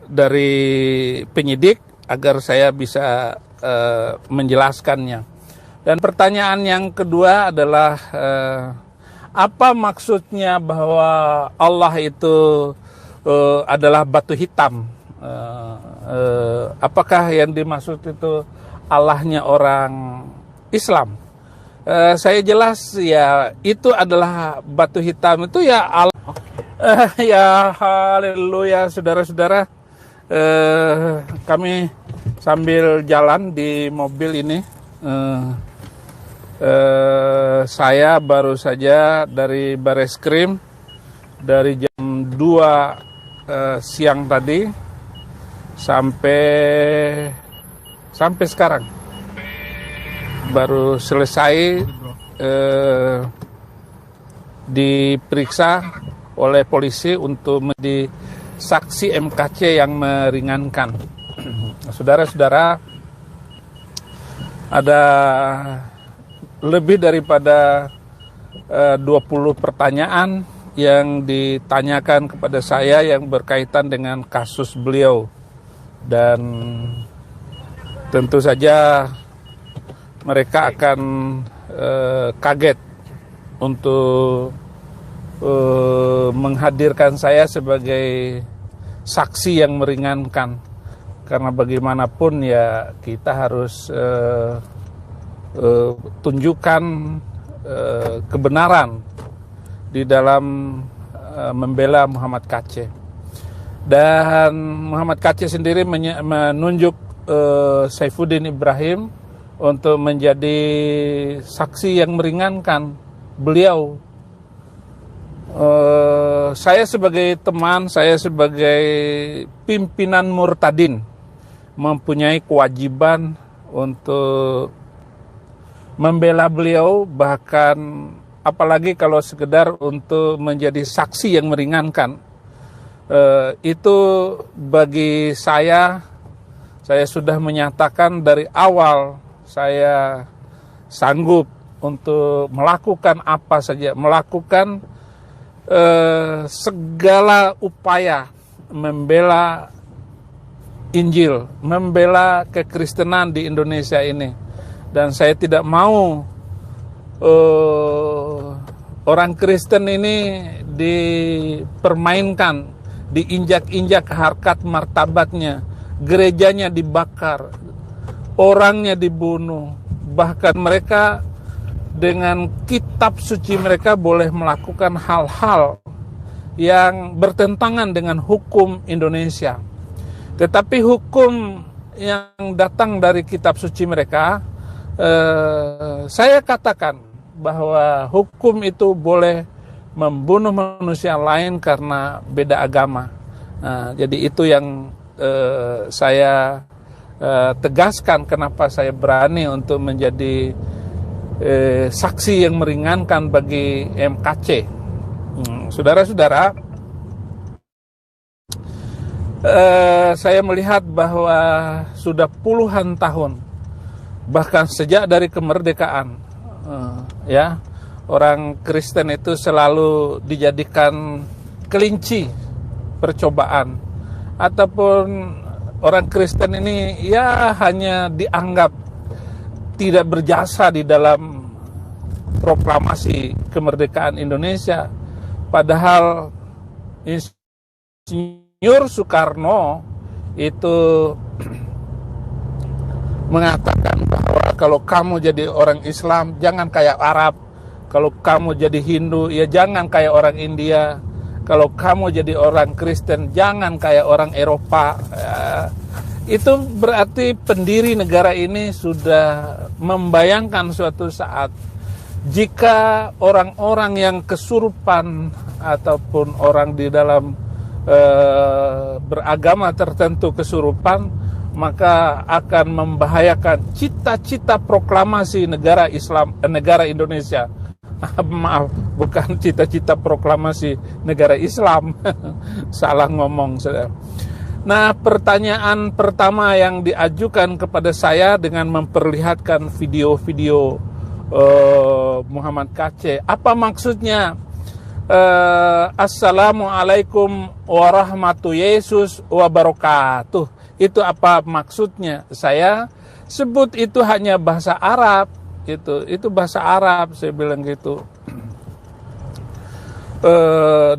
dari penyidik agar saya bisa menjelaskannya. Dan pertanyaan yang kedua adalah apa maksudnya bahwa Allah itu adalah batu hitam? Apakah yang dimaksud itu Allahnya orang Islam? Saya jelas ya, itu adalah batu hitam itu ya Allah. Ya haleluya, saudara-saudara. Kami sambil jalan di mobil ini. Saya baru saja dari Bareskrim dari jam 2 siang tadi sampai sekarang baru selesai diperiksa oleh polisi untuk menjadi saksi MKC yang meringankan. Saudara-saudara, ada lebih daripada 20 pertanyaan yang ditanyakan kepada saya yang berkaitan dengan kasus beliau. Dan tentu saja mereka akan kaget untuk menghadirkan saya sebagai saksi yang meringankan, karena bagaimanapun ya kita harus tunjukkan kebenaran di dalam membela Muhammad Kaceh. Dan Muhammad Kaceh sendiri menunjuk Saifuddin Ibrahim untuk menjadi saksi yang meringankan beliau. Saya sebagai teman, saya sebagai pimpinan murtadin mempunyai kewajiban untuk membela beliau, bahkan apalagi kalau sekedar untuk menjadi saksi yang meringankan. Itu bagi saya sudah menyatakan dari awal saya sanggup untuk melakukan apa saja, melakukan segala upaya membela Injil, membela kekristenan di Indonesia ini. Dan saya tidak mau orang Kristen ini dipermainkan, diinjak-injak harkat martabatnya, gerejanya dibakar, orangnya dibunuh, bahkan mereka dengan kitab suci mereka boleh melakukan hal-hal yang bertentangan dengan hukum Indonesia. Tetapi hukum yang datang dari kitab suci mereka, saya katakan bahwa hukum itu boleh membunuh manusia lain karena beda agama. Jadi itu yang saya tegaskan kenapa saya berani untuk menjadi saksi yang meringankan bagi MKC. Saudara-saudara, saya melihat bahwa sudah puluhan tahun, bahkan sejak dari kemerdekaan, ya, orang Kristen itu selalu dijadikan kelinci percobaan, ataupun orang Kristen ini ya hanya dianggap tidak berjasa di dalam proklamasi kemerdekaan Indonesia. Padahal Insinyur Soekarno itu mengatakan bahwa kalau kamu jadi orang Islam jangan kayak Arab, kalau kamu jadi Hindu ya jangan kayak orang India, kalau kamu jadi orang Kristen jangan kayak orang Eropa. Itu berarti pendiri negara ini sudah membayangkan suatu saat jika orang-orang yang kesurupan ataupun orang di dalam beragama tertentu kesurupan, maka akan membahayakan cita-cita proklamasi negara Islam, negara Indonesia. Maaf, bukan cita-cita proklamasi negara Islam. Salah ngomong, saudara. Nah, pertanyaan pertama yang diajukan kepada saya dengan memperlihatkan video-video Muhammad Kaceh, apa maksudnya Assalamualaikum warahmatullahi wabarakatuh. Itu apa maksudnya? Saya sebut itu hanya bahasa Arab, gitu. Itu bahasa Arab, saya bilang gitu.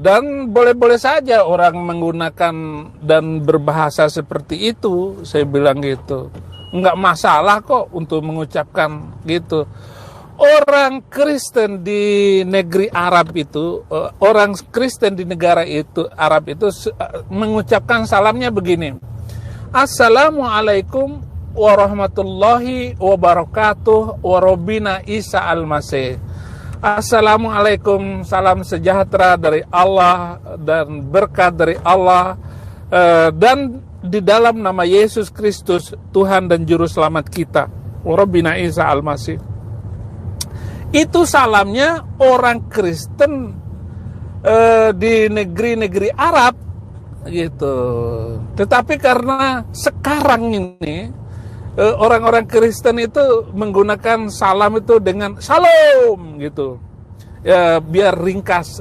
Dan boleh-boleh saja orang menggunakan dan berbahasa seperti itu, saya bilang gitu. Enggak masalah kok untuk mengucapkan gitu. Orang Kristen di negeri Arab itu, orang Kristen di negara itu Arab itu mengucapkan salamnya begini. Assalamualaikum warahmatullahi wabarakatuh warobina Isa al-Masih. Assalamualaikum, salam sejahtera dari Allah dan berkat dari Allah, dan di dalam nama Yesus Kristus, Tuhan dan Juru Selamat kita, warobina Isa al-Masih. Itu salamnya orang Kristen di negeri-negeri Arab gitu. Tetapi karena sekarang ini orang-orang Kristen itu menggunakan salam itu dengan shalom gitu. Ya biar ringkas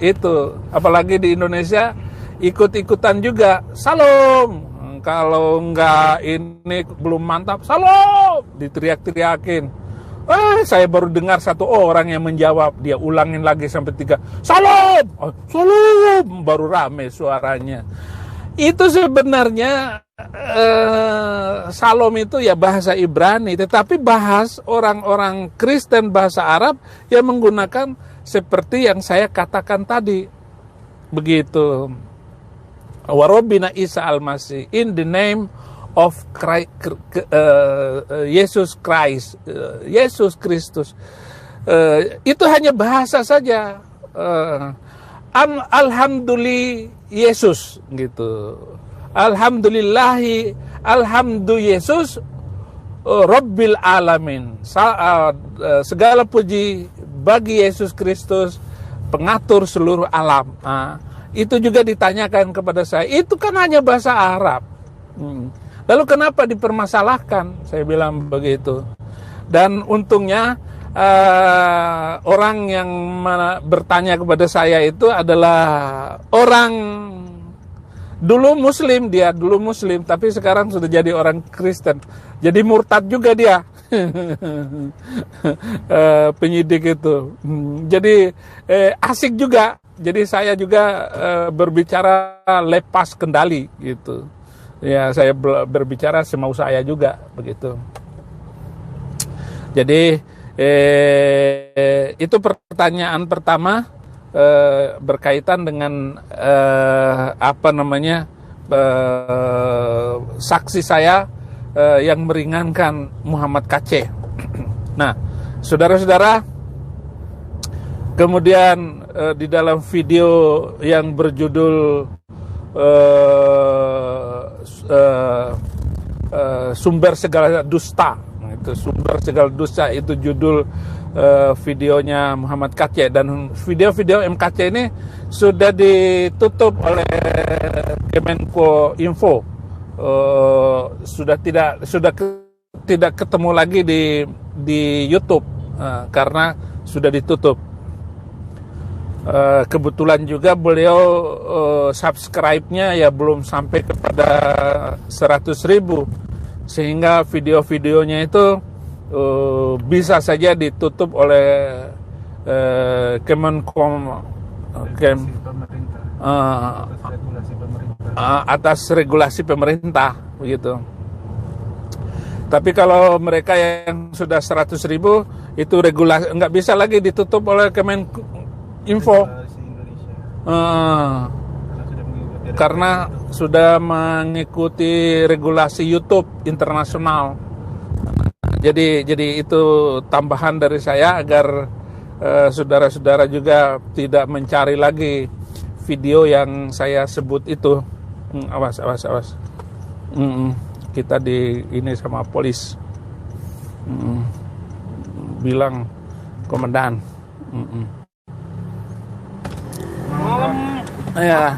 itu. Apalagi di Indonesia ikut-ikutan juga shalom. Kalau enggak ini belum mantap, shalom diteriak-teriakin. Saya baru dengar satu orang yang menjawab, dia ulangin lagi sampai 3, salam, salam, baru rame suaranya. Itu sebenarnya Salom itu ya bahasa Ibrani, tetapi bahas orang-orang Kristen bahasa Arab yang menggunakan seperti yang saya katakan tadi. Begitu. Warobina Isa al-Masih, in the name of Christ, Yesus Christ, Yesus Kristus. Itu hanya bahasa saja. Alhamdulillah Yesus gitu. Alhamdulillahi, alhamdu Yesus, Rabbil alamin. Segala puji bagi Yesus Kristus, pengatur seluruh alam. Itu juga ditanyakan kepada saya. Itu kan hanya bahasa Arab. Lalu kenapa dipermasalahkan? Saya bilang begitu. Dan untungnya orang yang bertanya kepada saya itu adalah orang dulu Muslim, dia dulu Muslim, tapi sekarang sudah jadi orang Kristen. Jadi murtad juga dia. Penyidik itu. Jadi asik juga. Jadi saya juga berbicara lepas kendali gitu. Ya, saya berbicara semau saya juga begitu. Jadi itu pertanyaan pertama berkaitan dengan saksi saya yang meringankan Muhammad KC. Nah, saudara-saudara, kemudian di dalam video yang berjudul sumber segala dusta, itu sumber segala dusta, itu judul videonya Muhammad KC, dan video-video MKC ini sudah ditutup oleh Kemenko Info, sudah tidak ketemu lagi di YouTube karena sudah ditutup. Kebetulan juga beliau subscribe-nya ya belum sampai kepada 100.000, sehingga video-videonya itu bisa saja ditutup oleh Kemenkom atas regulasi pemerintah begitu. Tapi kalau mereka yang sudah 100.000 itu regulasi nggak bisa lagi ditutup oleh Kemeninfo, karena sudah mengikuti regulasi YouTube internasional. Jadi itu tambahan dari saya agar saudara-saudara juga tidak mencari lagi video yang saya sebut itu. Awas. Kita ini sama polis. Bilang komandan. Malam. Ya.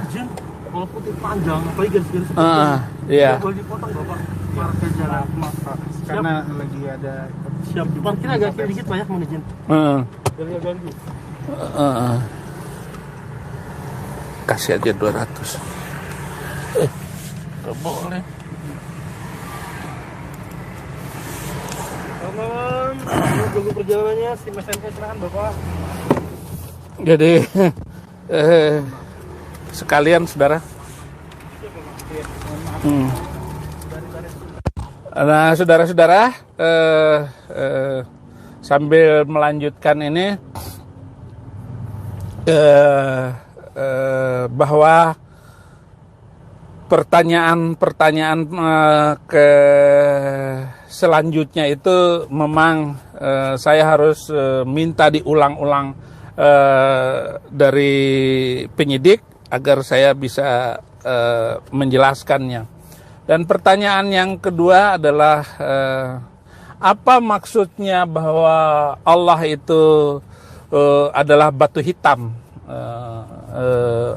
Kalau putih panjang, apalagi garis-garis. Iya. Boleh dipotong Bapak. Marka jalan masak. Karena lagi ada Siap. Diparkir agak dikit banyak mau izin. Biar gak ganggu. kasih aja 200. Gak boleh. Kawan, tunggu perjalanannya si SMK silakan Bapak. Jadi sekalian saudara. Nah saudara-saudara, sambil melanjutkan ini, bahwa pertanyaan ke selanjutnya itu memang saya harus minta diulang-ulang dari penyidik agar saya bisa menjelaskannya. Dan pertanyaan yang kedua adalah apa maksudnya bahwa Allah itu adalah batu hitam?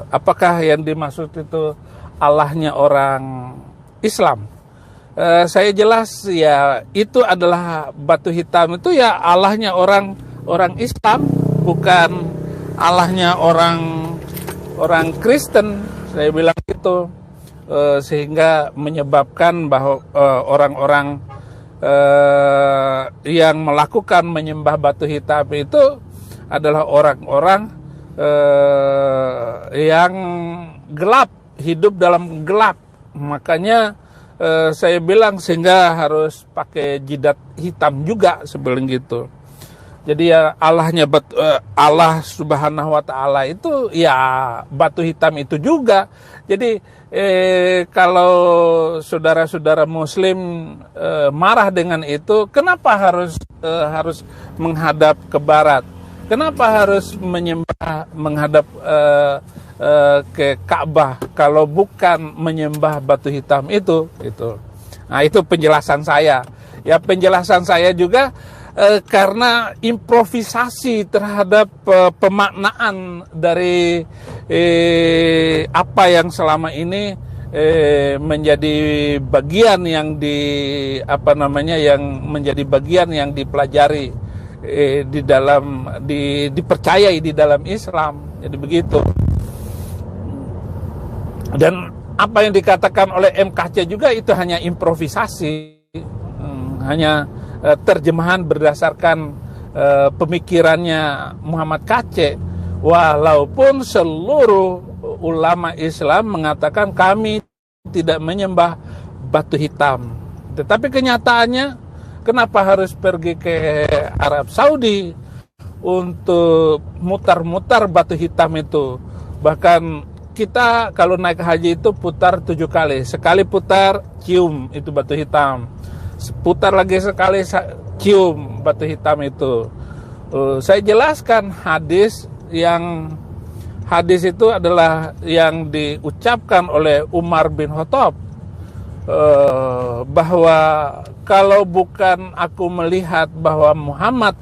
Apakah yang dimaksud itu Allahnya orang Islam? Saya jelas ya, itu adalah batu hitam itu ya Allahnya orang Islam, bukan Allahnya orang Kristen. Saya bilang gitu, sehingga menyebabkan bahwa orang-orang yang melakukan menyembah batu hitam itu adalah orang-orang yang gelap, hidup dalam gelap. Makanya saya bilang sehingga harus pakai jidat hitam juga sebelum gitu. Jadi ya Allah Subhanahu wa taala itu ya batu hitam itu juga. Jadi kalau saudara-saudara muslim marah dengan itu, kenapa harus menghadap ke barat? Kenapa harus menghadap ke Ka'bah kalau bukan menyembah batu hitam itu? Nah, itu penjelasan saya. Ya, penjelasan saya juga karena improvisasi terhadap pemaknaan dari apa yang selama ini menjadi bagian yang menjadi bagian yang dipelajari dipercayai di dalam Islam. Jadi begitu. Dan apa yang dikatakan oleh MKC juga itu hanya improvisasi, hanya terjemahan berdasarkan pemikirannya Muhammad KC. Walaupun seluruh ulama Islam mengatakan kami tidak menyembah batu hitam, tetapi kenyataannya kenapa harus pergi ke Arab Saudi untuk mutar-mutar batu hitam itu? Bahkan kita kalau naik haji itu putar 7 kali. Sekali putar, cium itu batu hitam. Putar lagi sekali, cium batu hitam itu. Saya jelaskan hadis itu adalah yang diucapkan oleh Umar bin Khattab, bahwa kalau bukan aku melihat bahwa Muhammad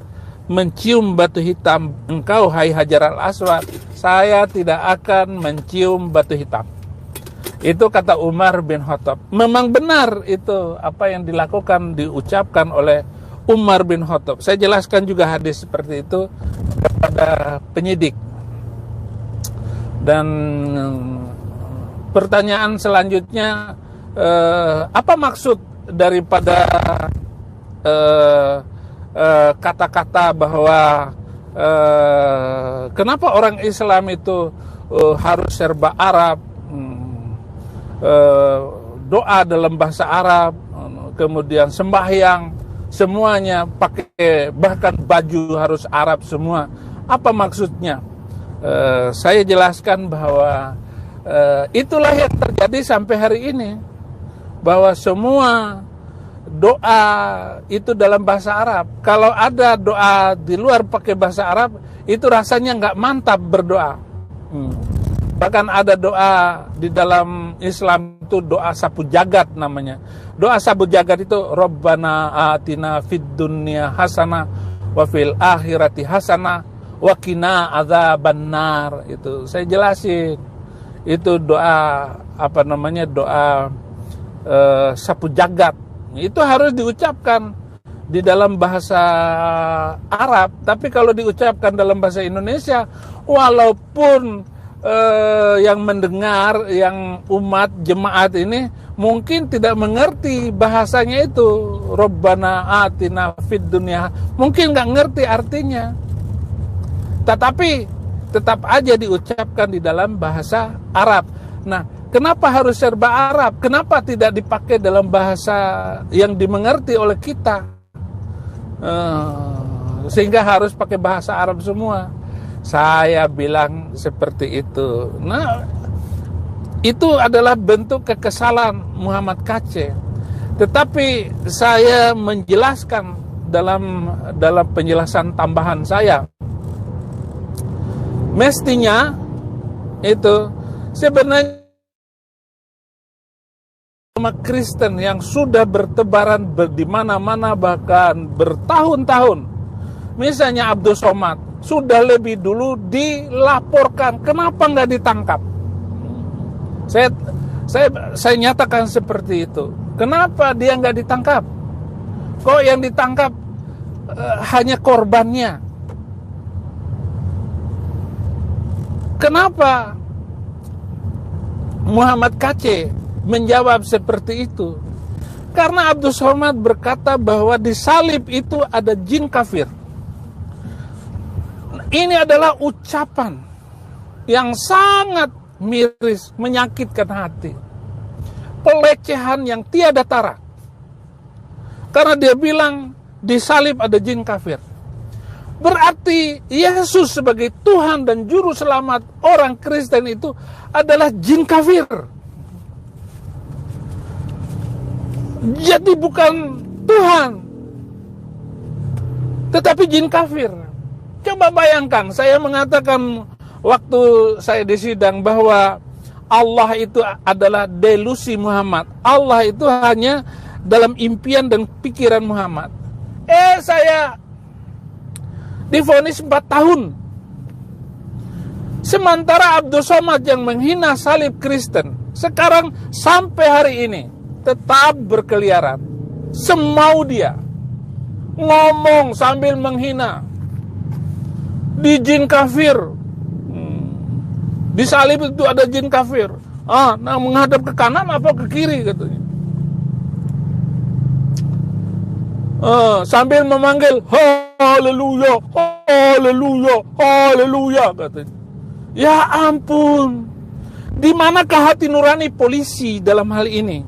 mencium batu hitam engkau hai Hajar al-Aswad, saya tidak akan mencium batu hitam. Itu kata Umar bin Khattab. Memang benar itu apa yang diucapkan oleh Umar bin Khattab. Saya jelaskan juga hadis seperti itu kepada penyidik. Dan pertanyaan selanjutnya, apa maksud daripada kata-kata bahwa kenapa orang Islam itu harus serba Arab, doa dalam bahasa Arab, kemudian sembahyang semuanya pakai, bahkan baju harus Arab semua. Apa maksudnya? Saya jelaskan bahwa itulah yang terjadi sampai hari ini, bahwa semua doa itu dalam bahasa Arab. Kalau ada doa di luar pakai bahasa Arab, itu rasanya nggak mantap berdoa. Bahkan ada doa di dalam Islam itu doa sapu jagat namanya. Doa sapu jagat itu Rabbana atina fid dunya hasanah wa fil akhirati hasanah wa qina adzabannar. Itu saya jelasin. Itu doa doa sapu jagat. Itu harus diucapkan di dalam bahasa Arab, tapi kalau diucapkan dalam bahasa Indonesia, walaupun yang mendengar, yang umat jemaat ini mungkin tidak mengerti bahasanya itu, Rabbana atina fid dunya, mungkin nggak ngerti artinya, tetapi tetap aja diucapkan di dalam bahasa Arab. Nah, kenapa harus serba Arab? Kenapa tidak dipakai dalam bahasa yang dimengerti oleh kita? Sehingga harus pakai bahasa Arab semua. Saya bilang seperti itu. Nah, itu adalah bentuk kekesalan Muhammad Kacé. Tetapi saya menjelaskan dalam penjelasan tambahan saya, mestinya itu sebenarnya umat Kristen yang sudah bertebaran di mana-mana bahkan bertahun-tahun. Misalnya Abdul Somad sudah lebih dulu dilaporkan, kenapa nggak ditangkap? Saya nyatakan seperti itu. Kenapa dia nggak ditangkap? Kok yang ditangkap hanya korbannya? Kenapa Muhammad Kacé menjawab seperti itu? Karena Abdul Somad berkata bahwa di salib itu ada jin kafir. Ini adalah ucapan yang sangat miris, menyakitkan hati. Pelecehan yang tiada tara. Karena dia bilang di salib ada jin kafir. Berarti Yesus sebagai Tuhan dan Juru Selamat orang Kristen itu adalah jin kafir. Jadi bukan Tuhan, tetapi jin kafir. Coba bayangkan, saya mengatakan waktu saya di sidang bahwa Allah itu adalah delusi Muhammad. Allah itu hanya dalam impian dan pikiran Muhammad. Saya divonis 4 tahun. Sementara Abdul Somad yang menghina salib Kristen, sekarang sampai hari ini tetap berkeliaran. Semau dia. Ngomong sambil menghina. Di jin kafir, di salib itu ada jin kafir. Nah menghadap ke kanan apa ke kiri katanya. Sambil memanggil haleluya, haleluya, haleluya katanya. Ya ampun, di manakah hati nurani polisi dalam hal ini?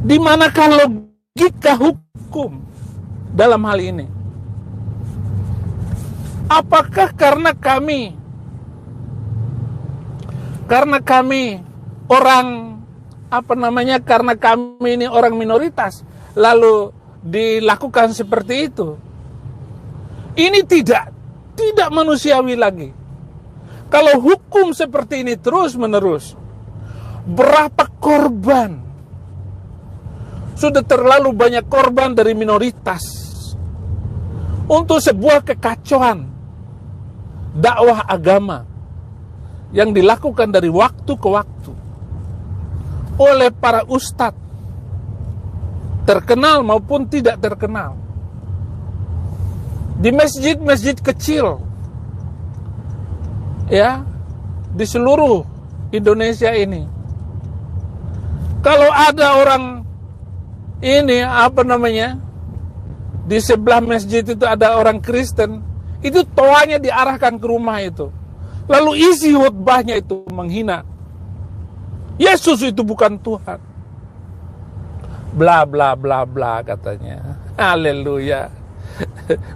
Di manakah logika hukum dalam hal ini? Apakah karena kami orang karena kami ini orang minoritas lalu dilakukan seperti itu? Ini tidak manusiawi lagi. Kalau hukum seperti ini terus menerus, berapa korban? Sudah terlalu banyak korban dari minoritas untuk sebuah kekacauan dakwah agama yang dilakukan dari waktu ke waktu oleh para ustadz terkenal maupun tidak terkenal di masjid-masjid kecil ya di seluruh Indonesia ini. Kalau ada orang ini di sebelah masjid itu ada orang Kristen, itu toanya diarahkan ke rumah itu. Lalu isi khutbahnya itu menghina. Yesus itu bukan Tuhan. Bla bla bla bla katanya. Haleluya.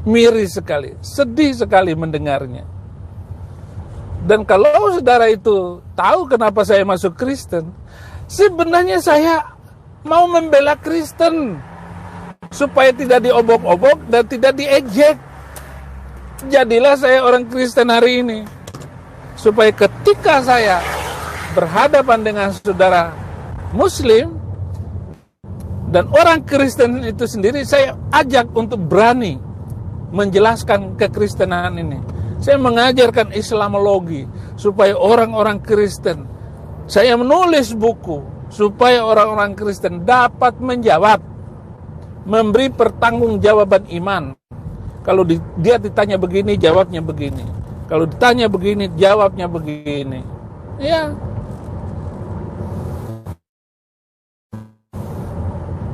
Miris sekali, sedih sekali mendengarnya. Dan kalau saudara itu tahu kenapa saya masuk Kristen, sebenarnya saya mau membela Kristen supaya tidak diobok-obok dan tidak diejek. Jadilah saya orang Kristen hari ini, supaya ketika saya berhadapan dengan saudara Muslim dan orang Kristen itu sendiri, saya ajak untuk berani menjelaskan kekristenan ini. Saya mengajarkan Islamologi supaya orang-orang Kristen, saya menulis buku supaya orang-orang Kristen dapat menjawab, memberi pertanggungjawaban iman. Kalau dia ditanya begini, jawabnya begini. Kalau ditanya begini, jawabnya begini. Ya.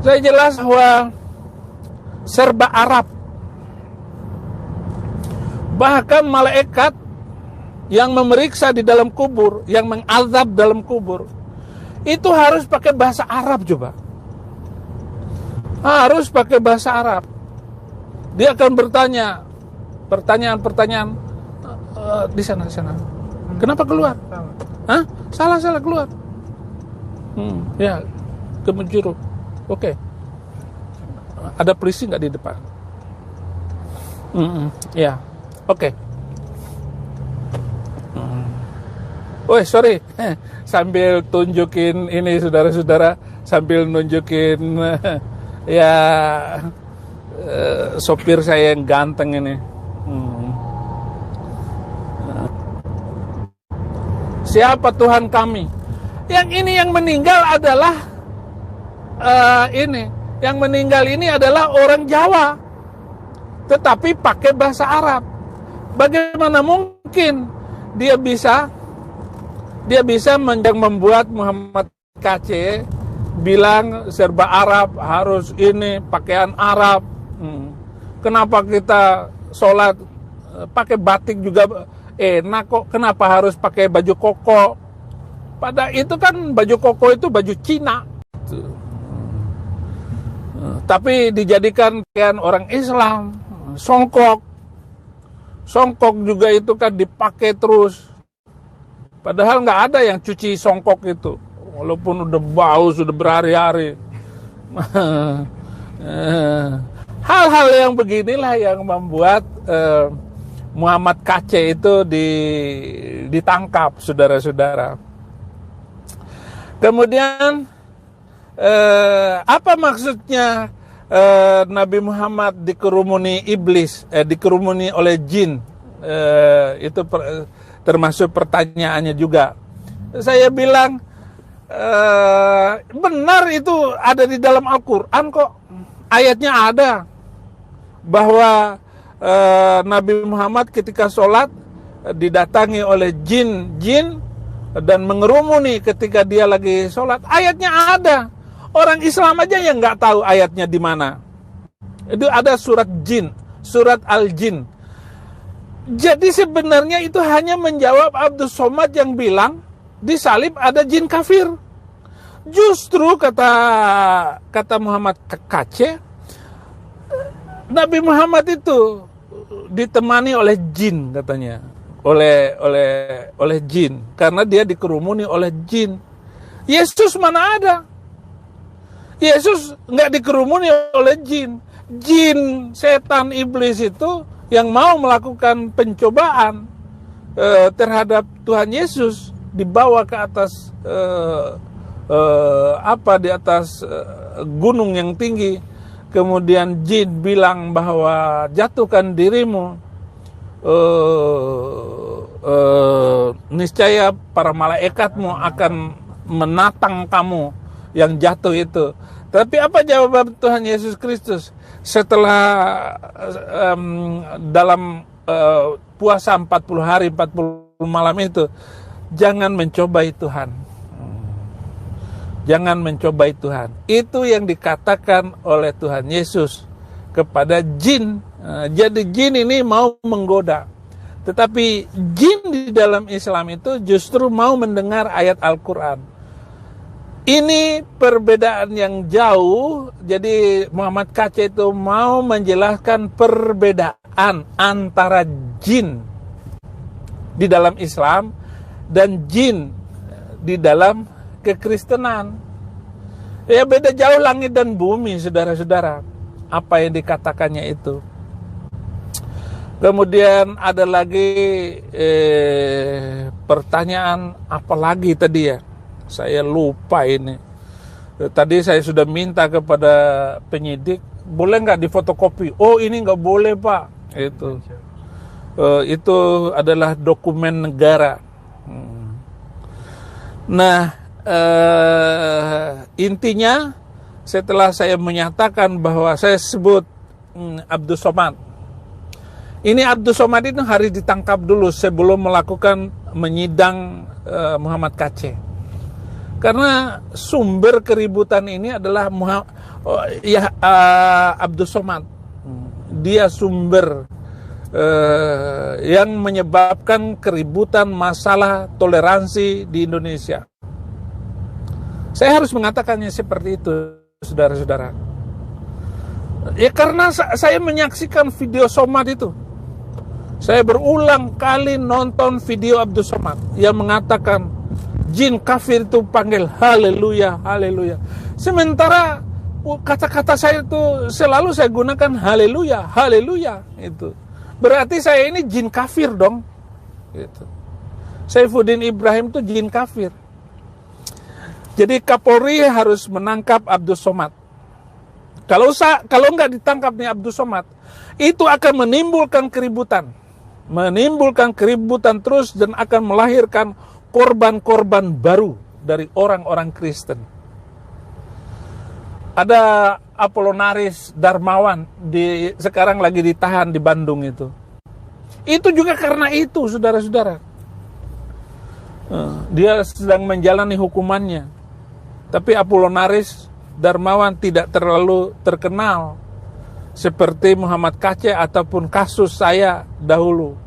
Saya jelas bahwa serba Arab. Bahkan malaikat yang memeriksa di dalam kubur, yang mengazab dalam kubur, itu harus pakai bahasa Arab coba. Harus pakai bahasa Arab. Dia akan bertanya pertanyaan-pertanyaan di sana. Kenapa keluar? Hah? Salah keluar. Ya, ke menjuru. Oke. Ada polisi nggak di depan? Ya, oke. Woi, sorry. Sambil tunjukin ini saudara-saudara, sambil nunjukin ya sopir saya yang ganteng ini. Siapa Tuhan kami? Yang ini yang meninggal adalah yang meninggal ini adalah orang Jawa, tetapi pakai bahasa Arab. Bagaimana mungkin dia bisa membuat Muhammad KC bilang serba Arab, harus ini pakaian Arab. Kenapa kita sholat pakai batik juga enak kok? Kenapa harus pakai baju koko? Pada itu kan baju koko itu baju Cina. Tapi dijadikan pakaian orang Islam. Songkok juga itu kan dipakai terus. Padahal nggak ada yang cuci songkok itu, walaupun udah bau sudah berhari-hari. Hal-hal yang beginilah yang membuat Muhammad KC itu ditangkap, saudara-saudara. Kemudian apa maksudnya Nabi Muhammad dikerumuni iblis, dikerumuni oleh jin? Itu termasuk pertanyaannya juga. Saya bilang benar itu ada di dalam Al-Quran kok. Ayatnya ada bahwa Nabi Muhammad ketika sholat didatangi oleh jin dan mengerumuni ketika dia lagi sholat. Ayatnya ada. Orang Islam aja yang nggak tahu ayatnya di mana. Itu ada surat jin, surat Al-Jin. Jadi sebenarnya itu hanya menjawab Abdus Somad yang bilang di salib ada jin kafir. Justru kata Muhammad KC, Nabi Muhammad itu ditemani oleh jin katanya, oleh jin, karena dia dikerumuni oleh jin. Yesus mana ada? Yesus nggak dikerumuni oleh jin. Jin, setan, iblis itu yang mau melakukan pencobaan terhadap Tuhan Yesus dibawa ke atas di atas gunung yang tinggi. Kemudian jin bilang bahwa jatuhkan dirimu, niscaya para malaikatmu akan menatang kamu yang jatuh itu. Tapi apa jawaban Tuhan Yesus Kristus setelah dalam puasa 40 hari 40 malam itu? Jangan mencobai Tuhan. Jangan mencobai Tuhan. Itu yang dikatakan oleh Tuhan Yesus kepada jin. Jadi jin ini mau menggoda. Tetapi jin di dalam Islam itu justru mau mendengar ayat Al-Quran. Ini perbedaan yang jauh. Jadi Muhammad KC itu mau menjelaskan perbedaan antara jin di dalam Islam dan jin di dalam kekristenan. Ya beda jauh langit dan bumi, saudara-saudara. Apa yang dikatakannya itu. Kemudian ada lagi pertanyaan apa lagi tadi ya? Saya lupa ini. Tadi saya sudah minta kepada penyidik, boleh nggak difotokopi? Oh ini nggak boleh Pak. Itu adalah dokumen negara. Nah, intinya setelah saya menyatakan bahwa saya sebut Abdus Somad, Ini Abdus Somad itu harus ditangkap dulu sebelum melakukan menyidang Muhammad Kaceh. Karena sumber keributan ini adalah Abdus Somad. Dia sumber yang menyebabkan keributan masalah toleransi di Indonesia. Saya harus mengatakannya seperti itu, saudara-saudara. Ya karena saya menyaksikan video Somad itu. Saya berulang kali nonton video Abdus Somad yang mengatakan jin kafir itu panggil haleluya, haleluya. Sementara kata-kata saya itu selalu saya gunakan haleluya, haleluya. Itu berarti saya ini jin kafir dong. Gitu. Saifuddin Ibrahim itu jin kafir. Jadi Kapolri harus menangkap Abdus Somad. Kalau nggak ditangkap nih Abdus Somad, itu akan menimbulkan keributan terus dan akan melahirkan korban-korban baru dari orang-orang Kristen. Ada Apolonaris Darmawan sekarang lagi ditahan di Bandung itu. Itu juga karena itu, saudara-saudara. Dia sedang menjalani hukumannya. Tapi Apolonaris Darmawan tidak terlalu terkenal seperti Muhammad Kaceh ataupun kasus saya dahulu.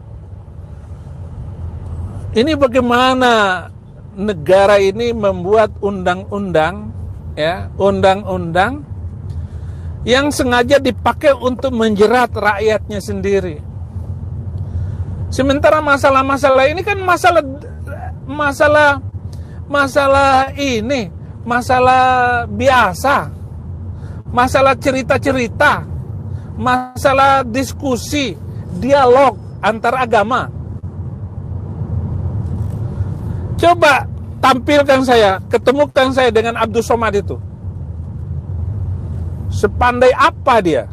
Ini bagaimana negara ini membuat undang-undang, ya, undang-undang yang sengaja dipakai untuk menjerat rakyatnya sendiri. Sementara masalah-masalah ini kan masalah biasa, masalah cerita-cerita, masalah diskusi, dialog antar agama. Coba ketemukan saya dengan Abdus Somad itu. Sepandai apa dia?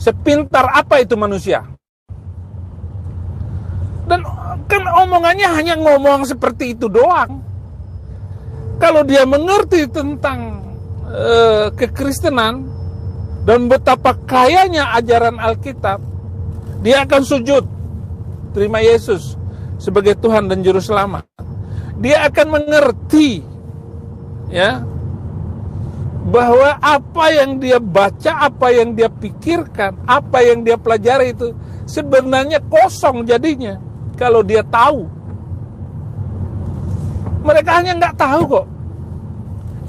Sepintar apa itu manusia? Dan kan omongannya hanya ngomong seperti itu doang. Kalau dia mengerti tentang kekristenan dan betapa kayanya ajaran Alkitab, dia akan sujud terima Yesus sebagai Tuhan dan Juru Selamat. Dia akan mengerti, ya, bahwa apa yang dia baca, apa yang dia pikirkan, apa yang dia pelajari itu sebenarnya kosong jadinya kalau dia tahu. Mereka hanya nggak tahu kok.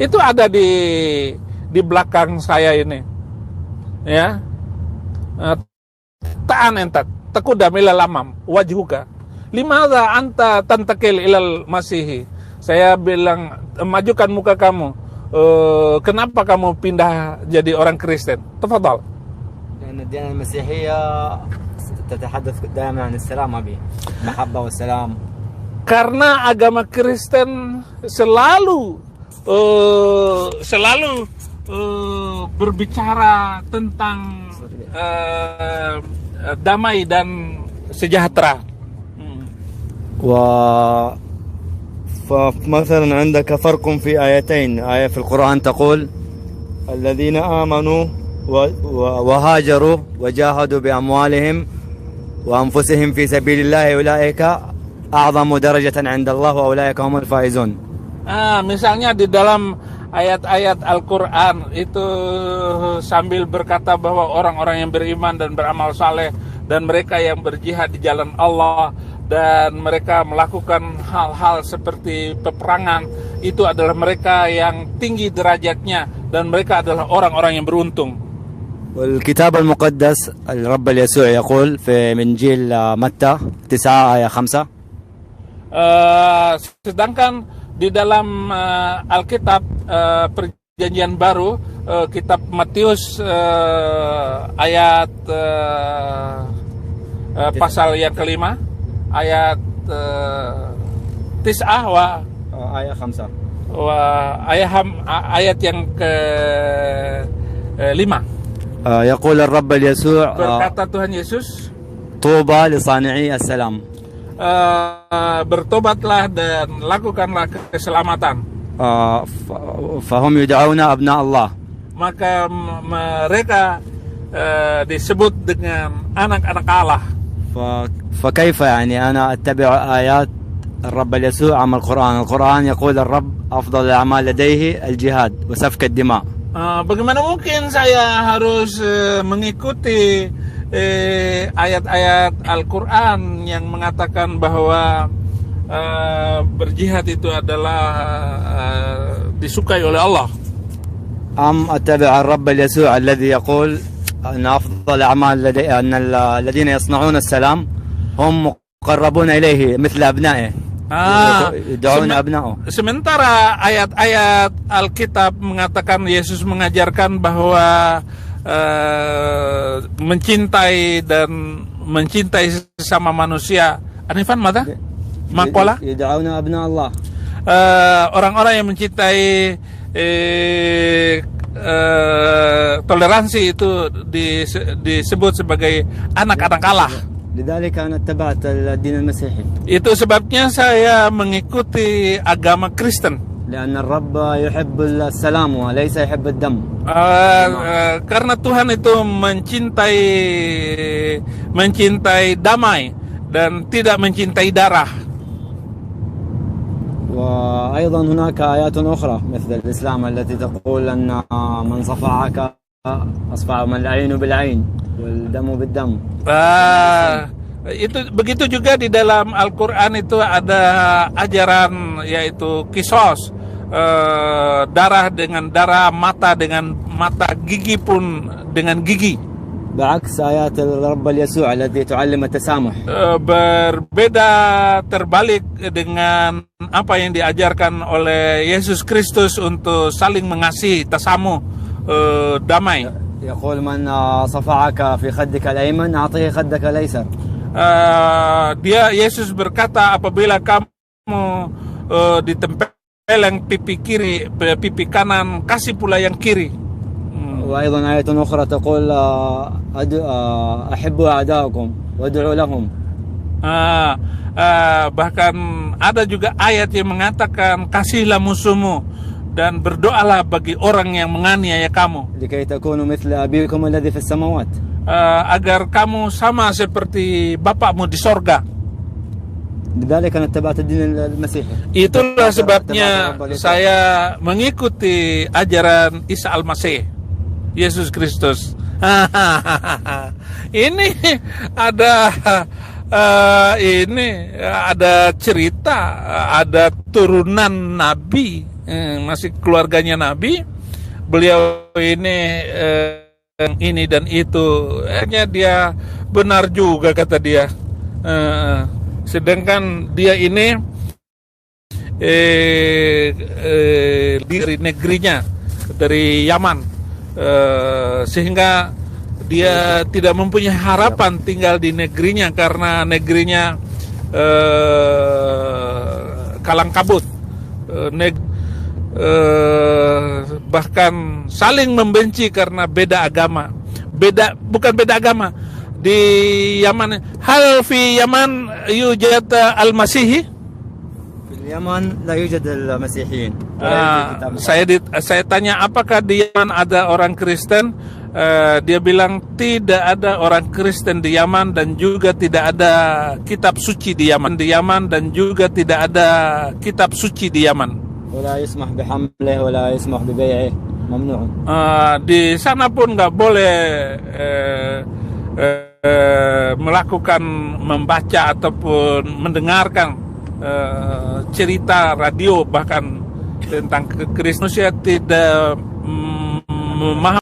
Itu ada di belakang saya ini, ya. Ta'an entat takuda milal amam wajhuka limadha anta tantakil ilal masihi. Saya bilang, majukan muka kamu. Kenapa kamu pindah jadi orang Kristen? Tafadhal. لأن الديانة المسيحية تتحدث دائما عن السلام أبي محبة والسلام. Karena agama Kristen selalu berbicara tentang damai dan sejahtera. فمثلا عندك فرق في آيتين. آية في القرآن تقول الذين آمنوا وهاجروا وجاهدوا بأموالهم وأنفسهم في سبيل الله أولئك أعظم درجة عند الله وأولئك هم الفائزون. Misalnya di dalam ayat-ayat Al-Quran itu sambil berkata bahwa orang-orang yang beriman dan beramal saleh dan mereka yang berjihad di jalan Allah dan mereka melakukan hal-hal seperti peperangan, itu adalah mereka yang tinggi derajatnya dan mereka adalah orang-orang yang beruntung. والكتاب المقدس الرب يسوع يقول في إنجيل متى 9 آية 5. Sedangkan di dalam Alkitab Perjanjian Baru, kitab Matius ayat pasal yang kelima, ayat tis'ah آية 5 ayat yang ke 5. يقول الرب يسوع Berkata Tuhan Yesus, طوبى لصانعي السلام. Bertobatlah dan lakukanlah keselamatan. فهم يدعون أبناء الله. Maka mereka disebut dengan anak-anak Allah. فكيف يعني أنا أتبع آيات الرب يسوع عن القرآن يقول الرب أفضل الأعمال لديه الجهاد وسفك الدماء. Bagaimana mungkin saya harus mengikuti ayat-ayat Al-Quran yang mengatakan bahwa berjihad itu adalah disukai oleh Allah. أم أتبع الرب يسوع الذي يقول أن أفضل الأعمال أن الذين يصنعون السلام هم مقربون إليه مثل أبنائه يدعون أبنائه. Sementara ayat-ayat Alkitab mengatakan, Yesus mengajarkan bahwa mencintai sesama manusia. Anifan mata? Makola? يدعون أبناء الله. Orang-orang yang mencintai toleransi itu disebut sebagai anak-anak Allah. لذلك أنا اتبعت الدين المسيحي. Itu sebabnya saya mengikuti agama Kristen. لأن الرب يحب السلام وليس يحب الدم. Karena Tuhan itu mencintai damai dan tidak mencintai darah. وأيضا هناك آيات أخرى مثل الإسلام التي تقول أن من صفعك أصفع من العين بالعين والدم بالدم. Itu begitu juga di dalam Al-Quran itu ada ajaran yaitu kisos, darah dengan darah, mata dengan mata, gigi pun dengan gigi. بعكس آيات الرب يسوع التي تعلم التسامح. Berbeda terbalik dengan apa yang diajarkan oleh Yesus Kristus untuk saling mengasihi, tasamuh, damai. يقول من صفعك في خدك الأيمن أعطيه خدك الأيسر. Yesus berkata, apabila kamu ditempeleng pipi kanan, kasih pula yang kiri. وأيضا آية أخرى تقول أحبوا أعداءكم وادعوا لهم. Bahkan ada juga ayat yang mengatakan, kasihlah musuhmu dan berdoalah bagi orang yang menganiaya kamu, لكي تكونوا مثل أبيكم الذي في السماوات. Agar kamu sama seperti Bapakmu di sorga. لذلك أنا اتبعت الدين المسيحي. Itulah sebabnya saya mengikuti ajaran Isa Al-Masih, Yesus Kristus. Ini ada cerita, ada turunan Nabi, masih keluarganya Nabi. Beliau ini dan itu, akhirnya dia benar juga kata dia. Sedangkan dia ini dari negerinya, dari Yaman. Sehingga dia tidak mempunyai harapan tinggal di negerinya karena negerinya kalang kabut, bahkan saling membenci karena beda agama. Bukan beda agama di Yaman. Hal fi Yaman yujad al-Masihi? Yaman la yujad al-Masihiyin. Saya tanya, apakah di Yaman ada orang Kristen? Dia bilang tidak ada orang Kristen di Yaman dan juga tidak ada kitab suci di Yaman. Dan juga tidak ada kitab suci di Yaman. Wala yusmah bihamlih wala yusmah bibai'ih, mamnu'. Di sana pun nggak boleh melakukan, membaca ataupun mendengarkan cerita radio bahkan tentang Kristus, tidak memahami.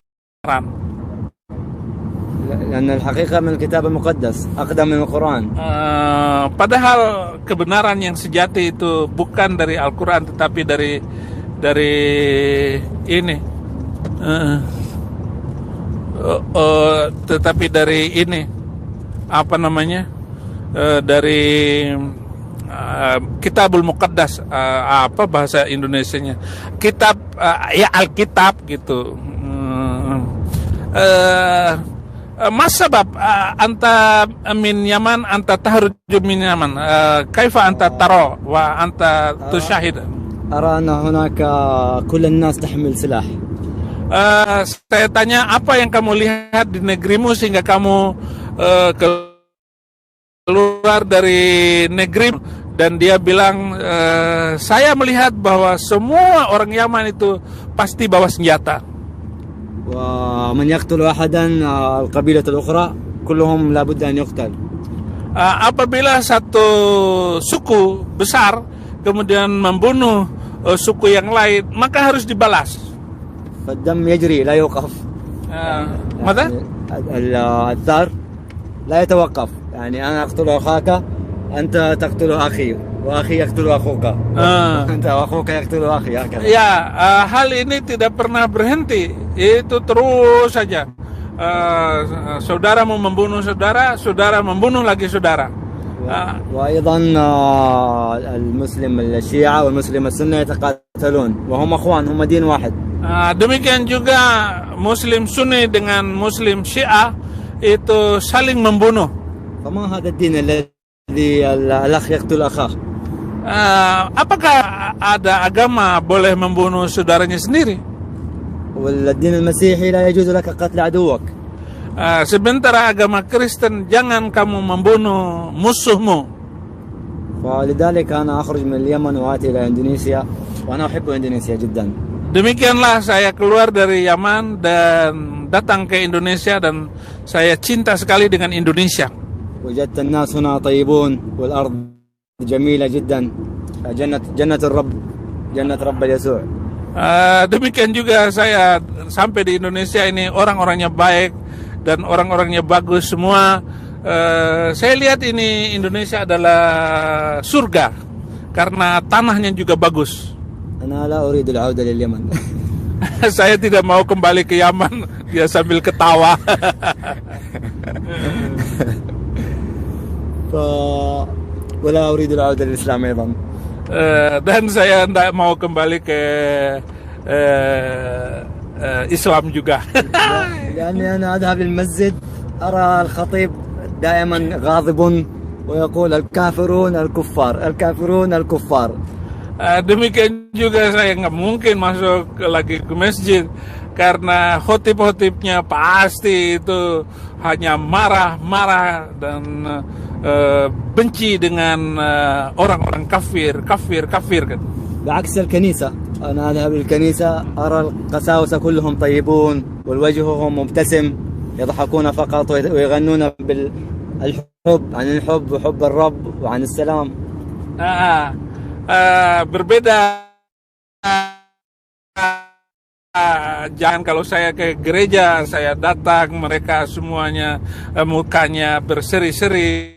لأن الحقيقة من الكتاب المقدس أقدم من القرآن. Padahal kebenaran yang sejati itu bukan dari Al-Quran tetapi dari ini, tetapi dari ini apa namanya, dari Kitabul Muqaddas, apa bahasa Indonesianya, kitab, ya Alkitab gitu. Masabab anta min Yaman anta tahruju min Yaman, kaifa anta tara wa anta tushahid? أرى أن هناك كل الناس تحمل سلاح. Saya tanya, apa yang kamu lihat di negerimu sehingga kamu keluar dari negeri? Dan dia bilang, saya melihat bahwa semua orang Yaman itu pasti bawa senjata. ومن يقتل أحدا القبيلة الأخرى كلهم لابد أن يقتل. Apabila satu suku besar kemudian membunuh suku yang lain, maka harus dibalas. فالدم يجري لا يوقف. ماذا؟ الثار لا يتوقف. يعني أنا أقتل أخاك أنت تقتل أخي وأخي يقتل أخوك أنت وأخوك يقتل أخي هكذا. Ya, hal ini tidak pernah berhenti, itu terus saja. Saudara mau membunuh saudara, saudara membunuh lagi saudara. وأيضا المسلم الشيعة والمسلم السنة يتقاتلون وهم أخوان هم دين واحد. Demikian juga Muslim Sunni dengan Muslim Syiah itu saling membunuh. فما هذا الدين الذي الأخ يقتل أخاه؟ Apakah ada agama boleh membunuh saudaranya sendiri? والدين المسيحي لا يجوز لك قتل عدوك. Sementara agama Kristen jangan kamu membunuh musuhmu. فلذلك أنا أخرج من اليمن وآتي إلى إندونيسيا وأنا أحب إندونيسيا جدا. Demikianlah saya keluar dari Yaman dan datang ke Indonesia, dan saya cinta sekali dengan Indonesia. وجدت الناس هنا طيبون والأرض جميلة جدا. جنة الرب جنة رب يسوع. Demikian juga saya sampai di Indonesia ini, orang-orangnya baik dan orang-orangnya bagus semua. Saya lihat ini Indonesia adalah surga karena tanahnya juga bagus. أنا لا أريد العودة لليمن. Saya tidak mau kembali ke Yaman. Dia sambil ketawa. ولا أريد العودة للإسلام أيضا. Dan saya tidak mau kembali ke Islam juga. لأني أنا أذهب للمسجد أرى الخطيب دائما غاضب ويقول الكافرون الكفار الكافرون الكفار. Demikian juga saya nggak mungkin masuk lagi ke masjid karena khotib-khotibnya pasti itu hanya marah-marah dan benci dengan orang-orang kafir kan. بعكس الكنيسة أنا أذهب للكنيسة أرى القساوسة كلهم طيبون والوجههم مبتسم يضحكون فقط ويغنون بالحب عن الحب وحب الرب وعن السلام. Berbeda. Jangan kalau saya ke gereja, saya datang, mereka semuanya mukanya berseri-seri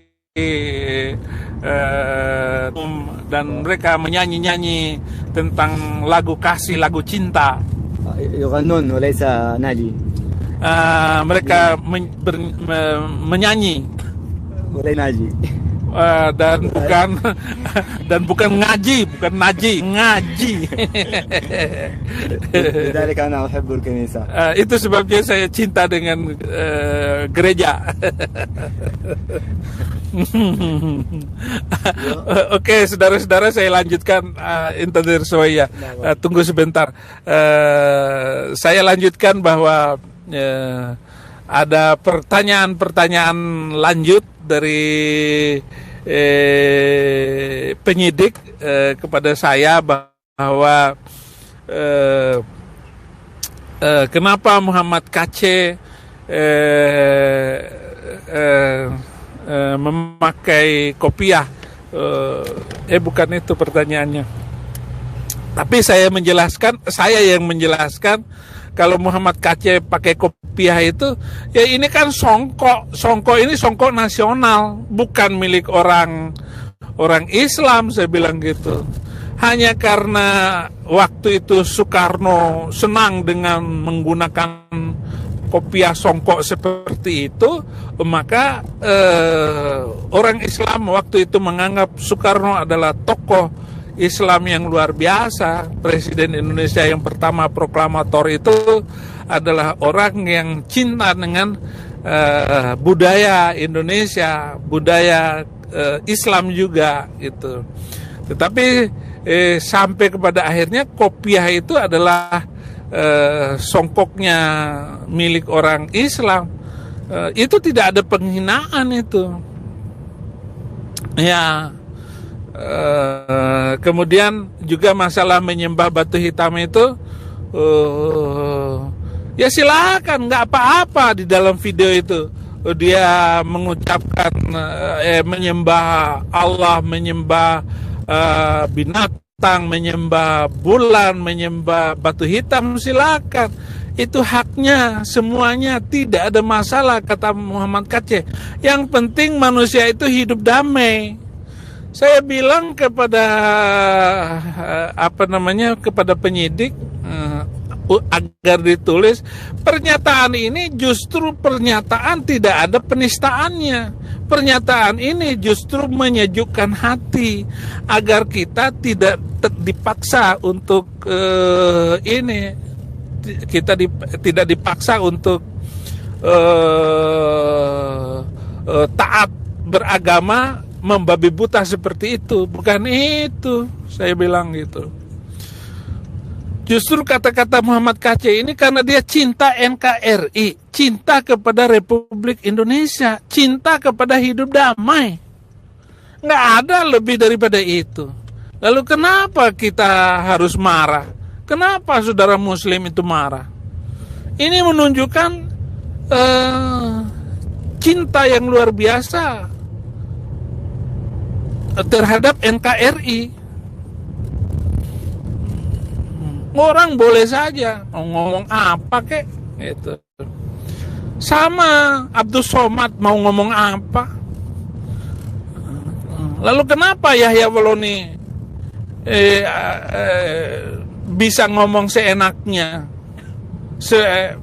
dan mereka menyanyi-nyanyi tentang lagu kasih, lagu cinta. يغنون وليس ناجي. Mereka menyanyi وليس ناجي. dan bukan ngaji, bukan naji, ngaji. لذلك أنا أحب الكنيسة. Itu sebabnya saya cinta dengan gereja. Oke, saudara-saudara, saya lanjutkan. Intadir Soya, tunggu sebentar. Saya lanjutkan bahwa ada pertanyaan-pertanyaan lanjut dari penyidik kepada saya bahwa kenapa Muhammad KC memakai kopiah. Bukan itu pertanyaannya. Tapi saya yang menjelaskan kalau Muhammad KC pakai kopiah itu, ya ini kan songkok. Songkok ini songkok nasional, bukan milik orang Islam, saya bilang gitu. Hanya karena waktu itu Soekarno senang dengan menggunakan kopiah songkok seperti itu, maka orang Islam waktu itu menganggap Soekarno adalah tokoh Islam yang luar biasa. Presiden Indonesia yang pertama proklamator itu adalah orang yang cinta dengan budaya Indonesia, budaya Islam juga itu. Tetapi sampai kepada akhirnya kopiah itu adalah songkoknya milik orang Islam, itu tidak ada penghinaan itu. Ya, kemudian juga masalah menyembah batu hitam itu, ya silakan, nggak apa-apa. Di dalam video itu dia mengucapkan menyembah Allah, menyembah binatang, menyembah bulan, menyembah batu hitam, silakan. Itu haknya semuanya, tidak ada masalah, kata Muhammad Kaceh. Yang penting manusia itu hidup damai. Saya bilang kepada kepada penyidik agar ditulis pernyataan ini justru pernyataan tidak ada penistaannya. Pernyataan ini justru menyejukkan hati agar kita tidak dipaksa untuk tidak dipaksa untuk taat beragama, membabi buta seperti itu. Bukan itu, saya bilang gitu. Justru kata-kata Muhammad Kaceh ini karena dia cinta NKRI, cinta kepada Republik Indonesia, cinta kepada hidup damai. Nggak ada lebih daripada itu. Lalu kenapa kita harus marah? Kenapa saudara muslim itu marah? Ini menunjukkan cinta yang luar biasa terhadap NKRI. Orang boleh saja mau ngomong apa kek, gitu. Sama Abdul Somad mau ngomong apa. Lalu kenapa Yahya Waloni bisa ngomong seenaknya,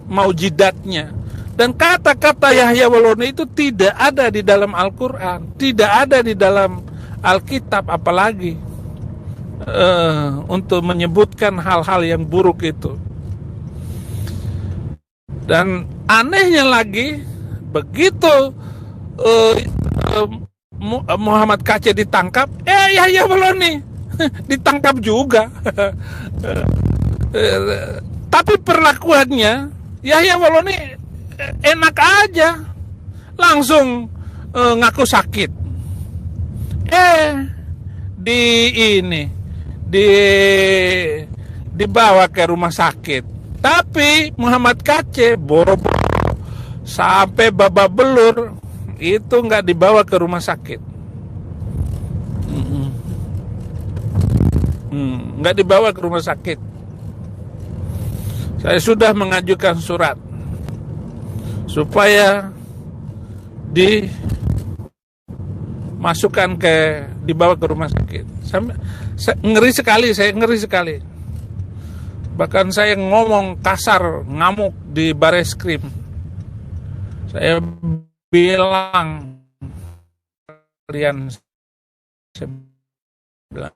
mau jidatnya? Dan kata-kata Yahya Waloni itu tidak ada di dalam Al-Quran, tidak ada di dalam Alkitab, apalagi untuk menyebutkan hal-hal yang buruk itu. Dan anehnya lagi, begitu Muhammad Kaceh ditangkap, Yahya Waloni ditangkap juga. Tapi perlakuannya Yahya Waloni enak aja, langsung ngaku sakit. Dibawa ke rumah sakit. Tapi Muhammad Kaceh boro-boro sampai babak belur itu nggak dibawa ke rumah sakit. Nggak dibawa ke rumah sakit. Saya sudah mengajukan surat supaya dibawa ke rumah sakit. Saya ngeri sekali. Bahkan saya ngomong kasar, ngamuk di Bareskrim. Saya bilang, kalian, saya bilang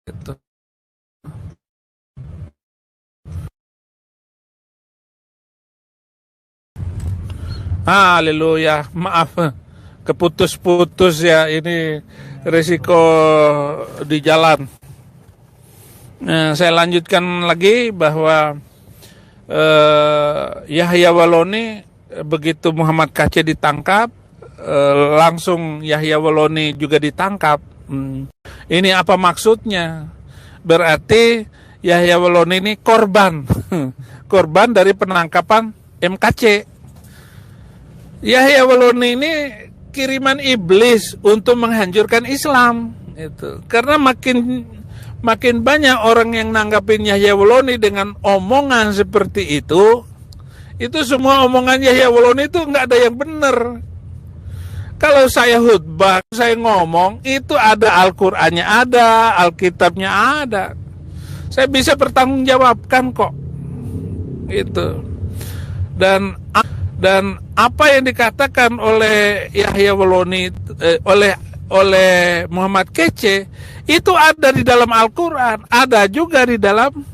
gitu. Haleluya, maaf keputus-putus ya, ini risiko di jalan. Nah, saya lanjutkan lagi bahwa Yahya Waloni begitu Muhammad Kaceh ditangkap, langsung Yahya Waloni juga ditangkap. Ini apa maksudnya? Berarti Yahya Waloni ini korban korban dari penangkapan MKC. Yahya Waloni ini kiriman iblis untuk menghancurkan Islam itu. Karena makin banyak orang yang nanggapin Yahya Waloni dengan omongan seperti itu semua omongan Yahya Waloni itu nggak ada yang benar. Kalau saya khutbah, saya ngomong, itu ada Al-Qur'annya, ada Alkitabnya, ada. Saya bisa bertanggungjawabkan kok. Itu. Dan apa yang dikatakan oleh Yahya Waloni oleh Muhammad Kaceh itu ada di dalam Al-Qur'an, ada juga di dalam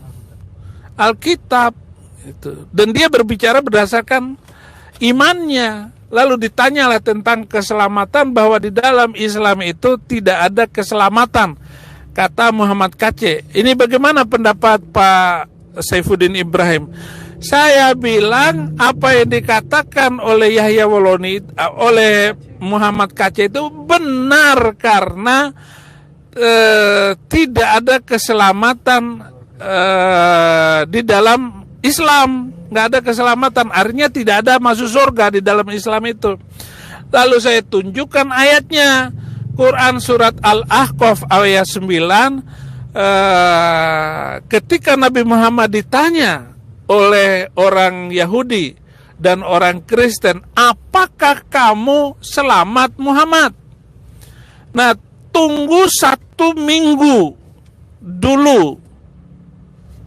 Alkitab itu. Dan dia berbicara berdasarkan imannya. Lalu ditanyalah tentang keselamatan, bahwa di dalam Islam itu tidak ada keselamatan Kata Muhammad Kacé, ini bagaimana pendapat Pak Saifuddin Ibrahim? Saya bilang apa yang dikatakan oleh Yahya Woloni, oleh Muhammad Kacé itu benar, karena tidak ada keselamatan di dalam Islam. Nggak ada keselamatan, artinya tidak ada masuk surga di dalam Islam itu. Lalu saya tunjukkan ayatnya, Quran surat Al-Ahqaf ayat 9, ketika Nabi Muhammad ditanya oleh orang Yahudi dan orang Kristen, apakah kamu selamat Muhammad? Nah, tunggu 1 minggu dulu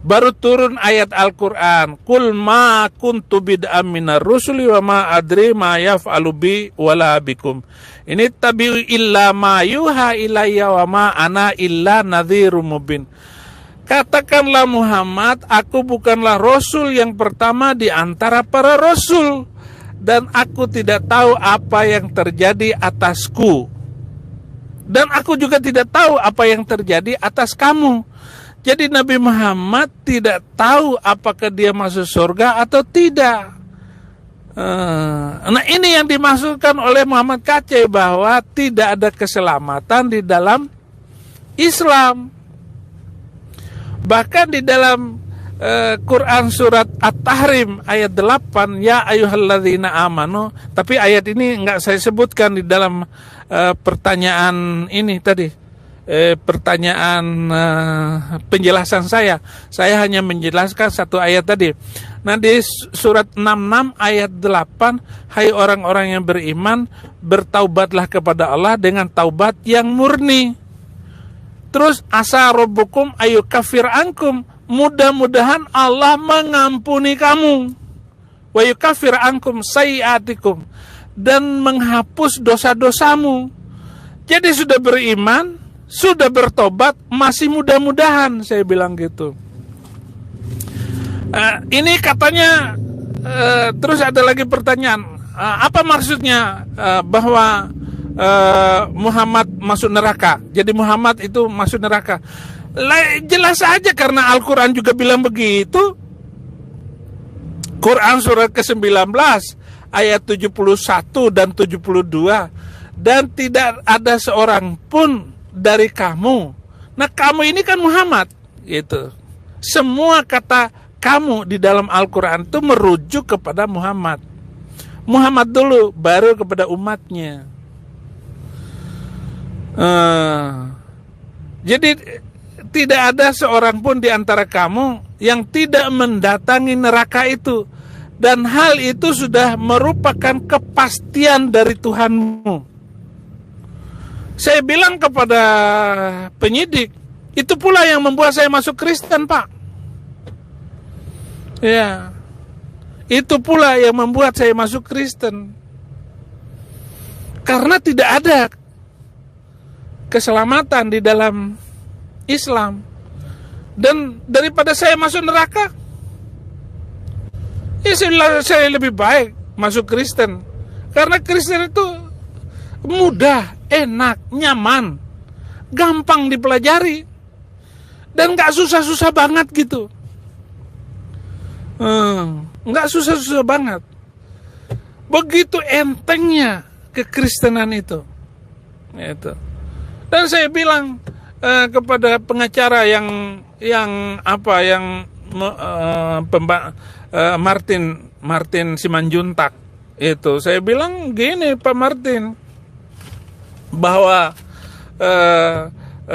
baru turun ayat Al-Quran. Qul ma kuntu bid'am minar rusuli wa ma adri ma yaf'alu bi wala bikum. Ini tabi'u illa ma yuha ilayya wa ma ana illa nadhirum mubin. Katakanlah Muhammad, aku bukanlah Rasul yang pertama di antara para Rasul, dan aku tidak tahu apa yang terjadi atasku, dan aku juga tidak tahu apa yang terjadi atas kamu. Jadi Nabi Muhammad tidak tahu apakah dia masuk surga atau tidak. Nah, ini yang dimaksudkan oleh Muhammad Kacé, bahwa tidak ada keselamatan di dalam Islam. Bahkan di dalam Quran surat At-Tahrim ayat 8, ya ayyuhalladzina amanu, tapi ayat ini enggak saya sebutkan di dalam pertanyaan ini tadi. Pertanyaan penjelasan saya hanya menjelaskan satu ayat tadi. Nah, di surat 66 ayat 8, hai orang-orang yang beriman, bertaubatlah kepada Allah dengan taubat yang murni. Terus asa rabbukum ayyukaffir ankum, mudah-mudahan Allah mengampuni kamu, wa yukaffir ankum sayyi'atikum, dan menghapus dosa-dosamu. Jadi sudah beriman, sudah bertobat, masih mudah-mudahan, saya bilang gitu. Ini katanya, terus ada lagi pertanyaan, apa maksudnya bahwa Muhammad masuk neraka? Jadi Muhammad itu masuk neraka. Jelas saja, karena Al-Quran juga bilang begitu. Quran surat ke-19 ayat 71 dan 72, dan tidak ada seorang pun dari kamu. Nah, kamu ini kan Muhammad, gitu. Semua kata kamu di dalam Al-Quran itu merujuk kepada Muhammad. Muhammad dulu, baru kepada umatnya. Jadi tidak ada seorang pun di antara kamu yang tidak mendatangi neraka itu, dan hal itu sudah merupakan kepastian dari Tuhanmu. Saya bilang kepada penyidik, itu pula yang membuat saya masuk Kristen, Pak. Ya, itu pula yang membuat saya masuk Kristen. Karena tidak ada keselamatan di dalam Islam. Dan daripada saya masuk neraka, ya saya lebih baik masuk Kristen. Karena Kristen itu mudah, enak, nyaman, gampang dipelajari, dan gak susah-susah banget gitu. Gak susah-susah banget. Begitu entengnya kekristenan itu. Dan saya bilang kepada pengacara Martin Simanjuntak itu, saya bilang gini, Pak Martin, bahwa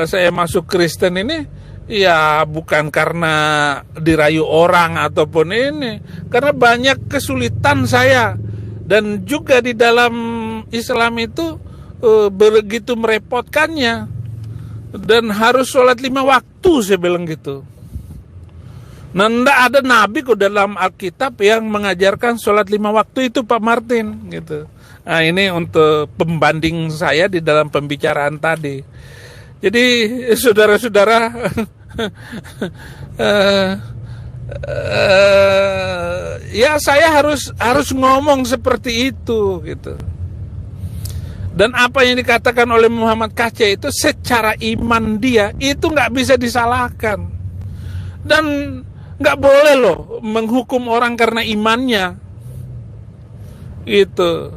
saya masuk Kristen ini ya bukan karena dirayu orang ataupun ini, karena banyak kesulitan saya, dan juga di dalam Islam itu begitu merepotkannya, dan harus sholat 5 waktu, saya bilang gitu. Nah, enggak ada nabi kok dalam Alkitab yang mengajarkan sholat 5 waktu itu, Pak Martin, gitu. Nah, ini untuk pembanding saya di dalam pembicaraan tadi. Jadi saudara-saudara, ya saya harus ngomong seperti itu, gitu. Dan apa yang dikatakan oleh Muhammad Kaceh itu secara iman dia itu nggak bisa disalahkan. Dan nggak boleh loh menghukum orang karena imannya. Itu.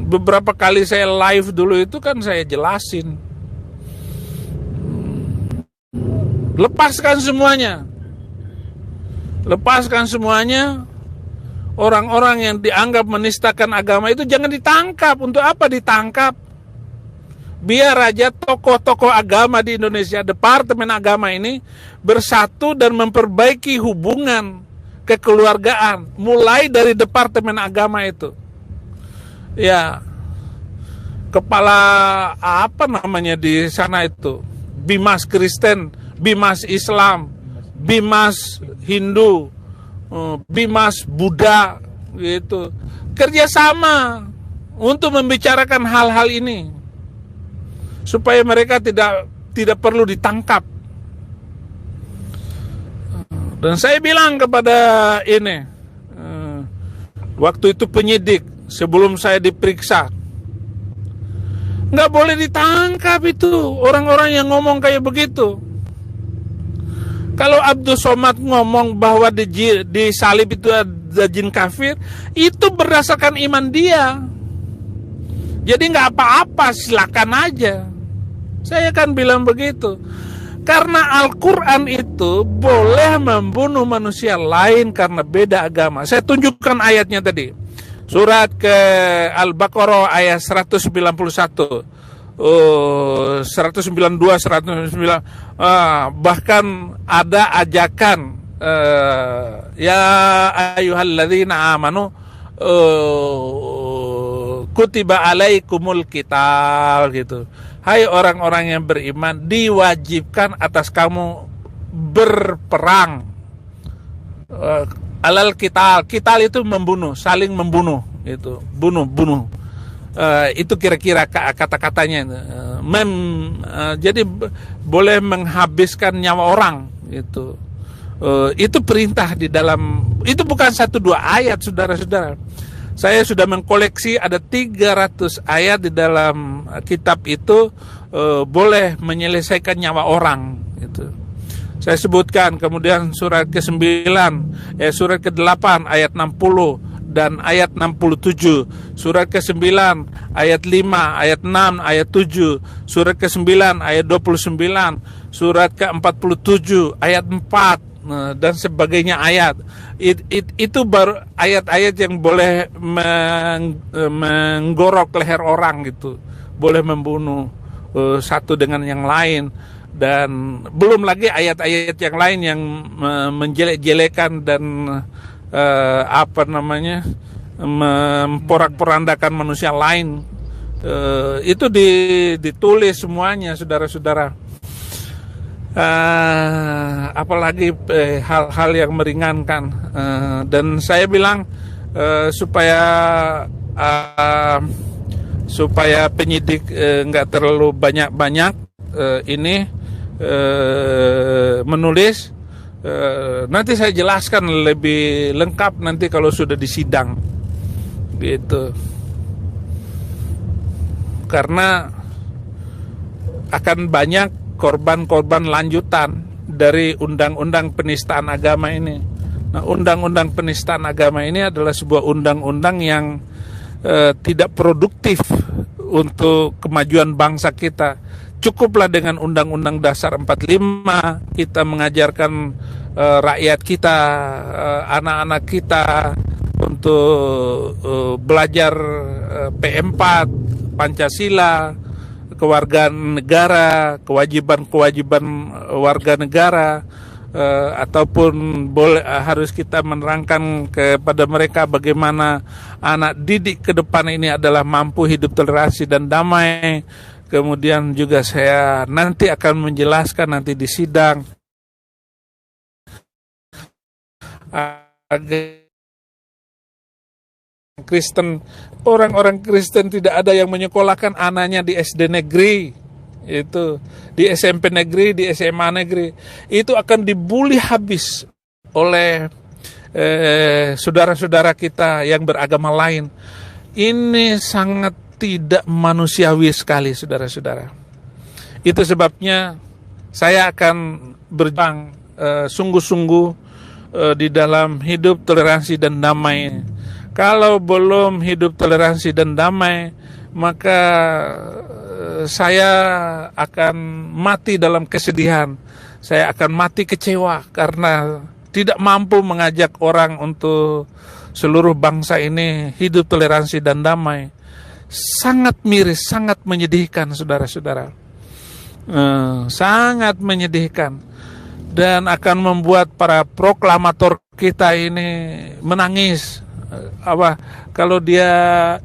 Beberapa kali saya live dulu itu kan saya jelasin. Lepaskan semuanya. Lepaskan semuanya. Orang-orang yang dianggap menistakan agama itu jangan ditangkap. Untuk apa ditangkap? Biar aja tokoh-tokoh agama di Indonesia, Departemen Agama ini bersatu dan memperbaiki hubungan kekeluargaan. Mulai dari Departemen Agama itu. Ya, kepala apa namanya di sana itu? Bimas Kristen, Bimas Islam, Bimas Hindu, Bimas Buddha, gitu. Kerjasama untuk membicarakan hal-hal ini supaya mereka tidak perlu ditangkap. Dan saya bilang kepada ini, waktu itu penyidik sebelum saya diperiksa, nggak boleh ditangkap itu orang-orang yang ngomong kayak begitu. Kalau Abdul Somad ngomong bahwa di salib itu ada jin kafir, itu berdasarkan iman dia. Jadi nggak apa-apa, silakan aja. Saya kan bilang begitu. Karena Al-Quran itu boleh membunuh manusia lain karena beda agama. Saya tunjukkan ayatnya tadi. Surat ke Al-Baqarah ayat 191. 192, 109, bahkan ada ajakan ya ayyuhalladzina amanu kutiba alaikumul qital gitu. Hai orang-orang yang beriman, diwajibkan atas kamu berperang. Alal qital, qital itu membunuh, saling membunuh itu, bunuh. Itu kira-kira kata-katanya. Jadi boleh menghabiskan nyawa orang gitu. Itu perintah di dalam, itu bukan 1-2 ayat, saudara-saudara. Saya sudah mengkoleksi ada 300 ayat di dalam kitab itu, boleh menyelesaikan nyawa orang gitu. Saya sebutkan, kemudian surat ke-9, surat ke-8 ayat 60 dan ayat 67, surat ke-9 ayat 5, ayat 6, ayat 7, surat ke-9 ayat 29, surat ke-47 ayat 4, dan sebagainya ayat. Itu baru ayat-ayat yang boleh menggorok leher orang gitu, boleh membunuh satu dengan yang lain. Dan belum lagi ayat-ayat yang lain yang menjelek-jelekan dan memporak-porandakan manusia lain. Itu ditulis semuanya, saudara-saudara. Apalagi hal-hal yang meringankan. Dan saya bilang supaya penyidik nggak terlalu banyak ini menulis. Nanti saya jelaskan lebih lengkap nanti kalau sudah disidang gitu. Karena akan banyak korban-korban lanjutan dari undang-undang penistaan agama ini. Nah, undang-undang penistaan agama ini adalah sebuah undang-undang yang tidak produktif untuk kemajuan bangsa kita. Cukuplah dengan Undang-Undang Dasar 45, kita mengajarkan rakyat kita, anak-anak kita untuk belajar P4, Pancasila, kewarganegaraan negara, kewajiban-kewajiban warga negara, ataupun harus kita menerangkan kepada mereka bagaimana anak didik ke depan ini adalah mampu hidup toleransi dan damai. Kemudian juga saya nanti akan menjelaskan nanti di sidang Kristen, orang-orang Kristen tidak ada yang menyekolahkan anaknya di SD negeri, itu di SMP negeri, di SMA negeri, itu akan dibully habis oleh saudara-saudara kita yang beragama lain. Ini sangat tidak manusiawi sekali, saudara-saudara. Itu sebabnya saya akan berjuang sungguh-sungguh di dalam hidup toleransi dan damai. Kalau belum hidup toleransi dan damai, maka saya akan mati dalam kesedihan. Saya akan mati kecewa karena tidak mampu mengajak orang untuk seluruh bangsa ini hidup toleransi dan damai. Sangat miris, sangat menyedihkan, saudara-saudara. Sangat menyedihkan. Dan akan membuat para proklamator kita ini menangis. Kalau dia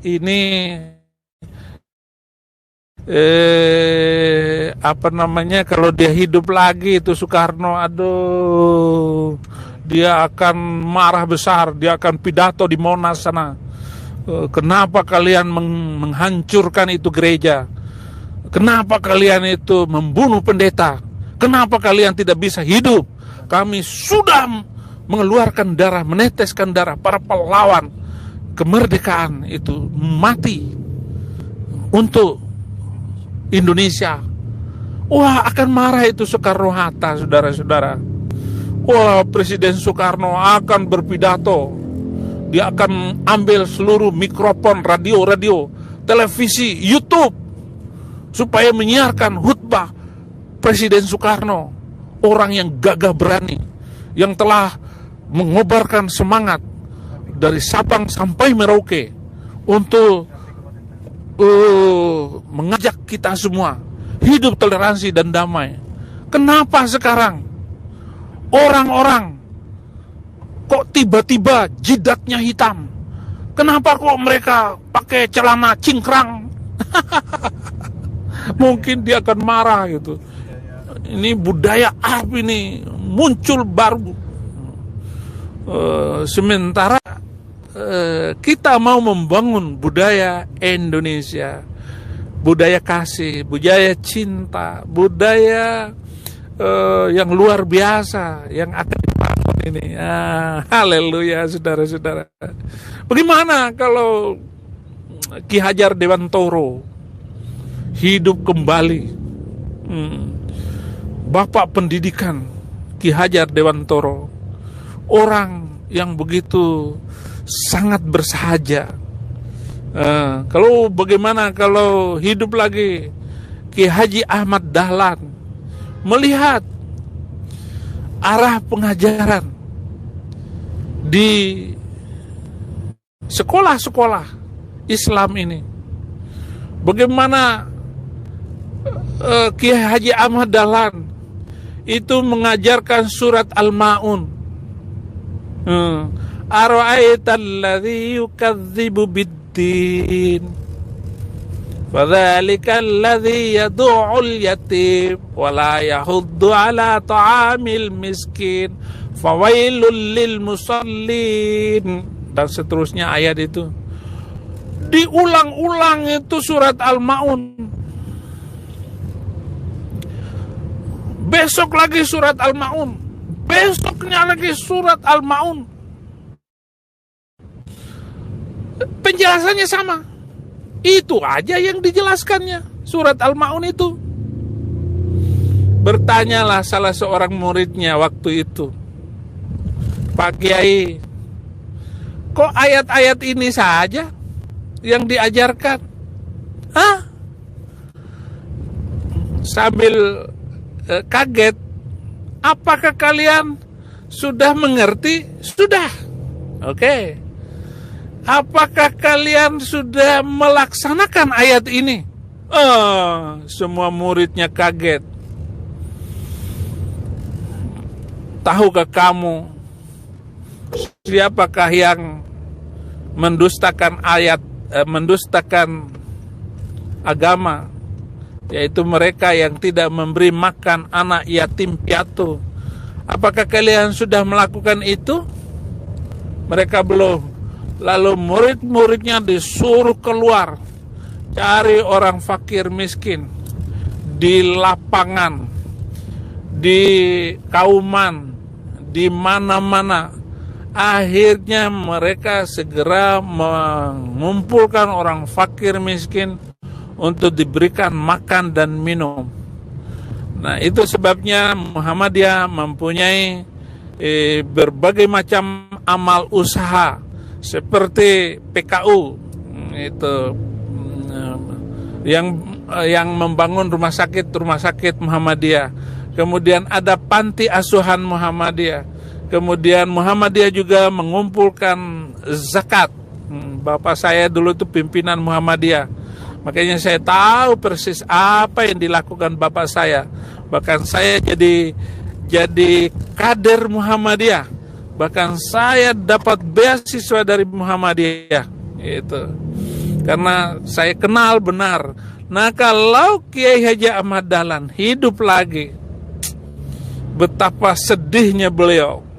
ini kalau dia hidup lagi itu Soekarno, aduh, dia akan marah besar, dia akan pidato di Monas sana. Kenapa kalian menghancurkan itu gereja? Kenapa kalian itu membunuh pendeta? Kenapa kalian tidak bisa hidup? Kami sudah mengeluarkan darah, meneteskan darah para pahlawan kemerdekaan itu mati untuk Indonesia. Wah, akan marah itu Soekarno-Hatta, saudara-saudara. Wah, Presiden Soekarno akan berpidato. Dia akan ambil seluruh mikrofon, radio, televisi, YouTube, supaya menyiarkan khutbah Presiden Soekarno, orang yang gagah berani, yang telah mengobarkan semangat dari Sabang sampai Merauke untuk mengajak kita semua hidup toleransi dan damai. Kenapa sekarang orang-orang kok tiba-tiba jidatnya hitam? Kenapa kok mereka pakai celana cingkrang? Mungkin dia akan marah gitu. Ini budaya apa ini muncul baru. Sementara kita mau membangun budaya Indonesia, budaya kasih, budaya cinta, budaya yang luar biasa yang akan dibangun ini. Haleluya, saudara-saudara. Bagaimana kalau Ki Hajar Dewantoro hidup kembali? Bapak pendidikan Ki Hajar Dewantoro, orang yang begitu sangat bersahaja. Kalau bagaimana kalau hidup lagi Ki Haji Ahmad Dahlan, melihat arah pengajaran di sekolah-sekolah Islam ini, bagaimana Ki Haji Ahmad Dahlan itu mengajarkan surat Al-Ma'un. Ara'aital ladzi yukadzibu bid-din fadzalikal ladzi yad'ul yatim wa la yahuddu ala ta'amil miskin fawailul lil musallin, dan seterusnya ayat itu. Diulang-ulang itu surat Al-Ma'un. Besok lagi surat Al-Ma'un. Besoknya lagi surat Al-Ma'un. Penjelasannya sama. Itu aja yang dijelaskannya, surat Al-Ma'un itu. Bertanyalah salah seorang muridnya waktu itu, Pak Kiai, kok ayat-ayat ini saja yang diajarkan? Sambil kaget, apakah kalian sudah mengerti? Sudah. Oke. Apakah kalian sudah melaksanakan ayat ini? Semua muridnya kaget. Tahukah kamu siapakah yang mendustakan ayat, mendustakan agama? Yaitu mereka yang tidak memberi makan anak yatim piatu. Apakah kalian sudah melakukan itu? Mereka belum. Lalu murid-muridnya disuruh keluar, cari orang fakir miskin di lapangan, di kauman, di mana-mana, Akhirnya mereka segera mengumpulkan orang fakir miskin untuk diberikan makan dan minum. Nah, itu sebabnya Muhammadiyah mempunyai berbagai macam amal usaha seperti PKU itu yang membangun rumah sakit Muhammadiyah. Kemudian ada panti asuhan Muhammadiyah. Kemudian Muhammadiyah juga mengumpulkan zakat. Bapak saya dulu itu pimpinan Muhammadiyah. Makanya saya tahu persis apa yang dilakukan bapak saya. Bahkan saya jadi kader Muhammadiyah. Bahkan saya dapat beasiswa dari Muhammadiyah. Itu. Karena saya kenal benar. Nah, kalau Kiai Haji Ahmad Dahlan hidup lagi, betapa sedihnya beliau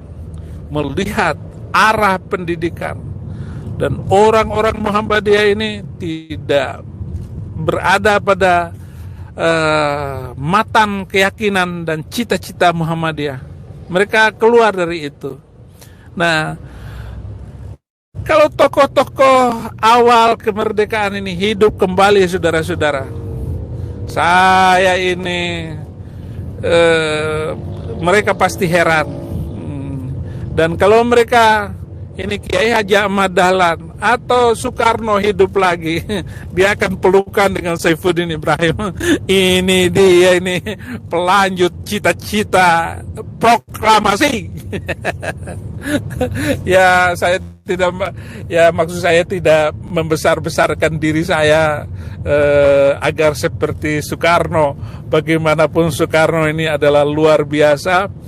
melihat arah pendidikan dan orang-orang Muhammadiyah ini tidak berada pada matan keyakinan dan cita-cita Muhammadiyah. Mereka keluar dari itu. Nah, kalau tokoh-tokoh awal kemerdekaan ini hidup kembali, saudara-saudara, saya ini mereka pasti heran. Dan kalau mereka ini Kiai Haji Ahmad Dahlan atau Soekarno hidup lagi, dia akan pelukan dengan Saifuddin Ibrahim. Ini dia ini pelanjut cita-cita proklamasi. Ya, saya tidak, ya maksud saya tidak membesar-besarkan diri saya agar seperti Soekarno. Bagaimanapun Soekarno ini adalah luar biasa.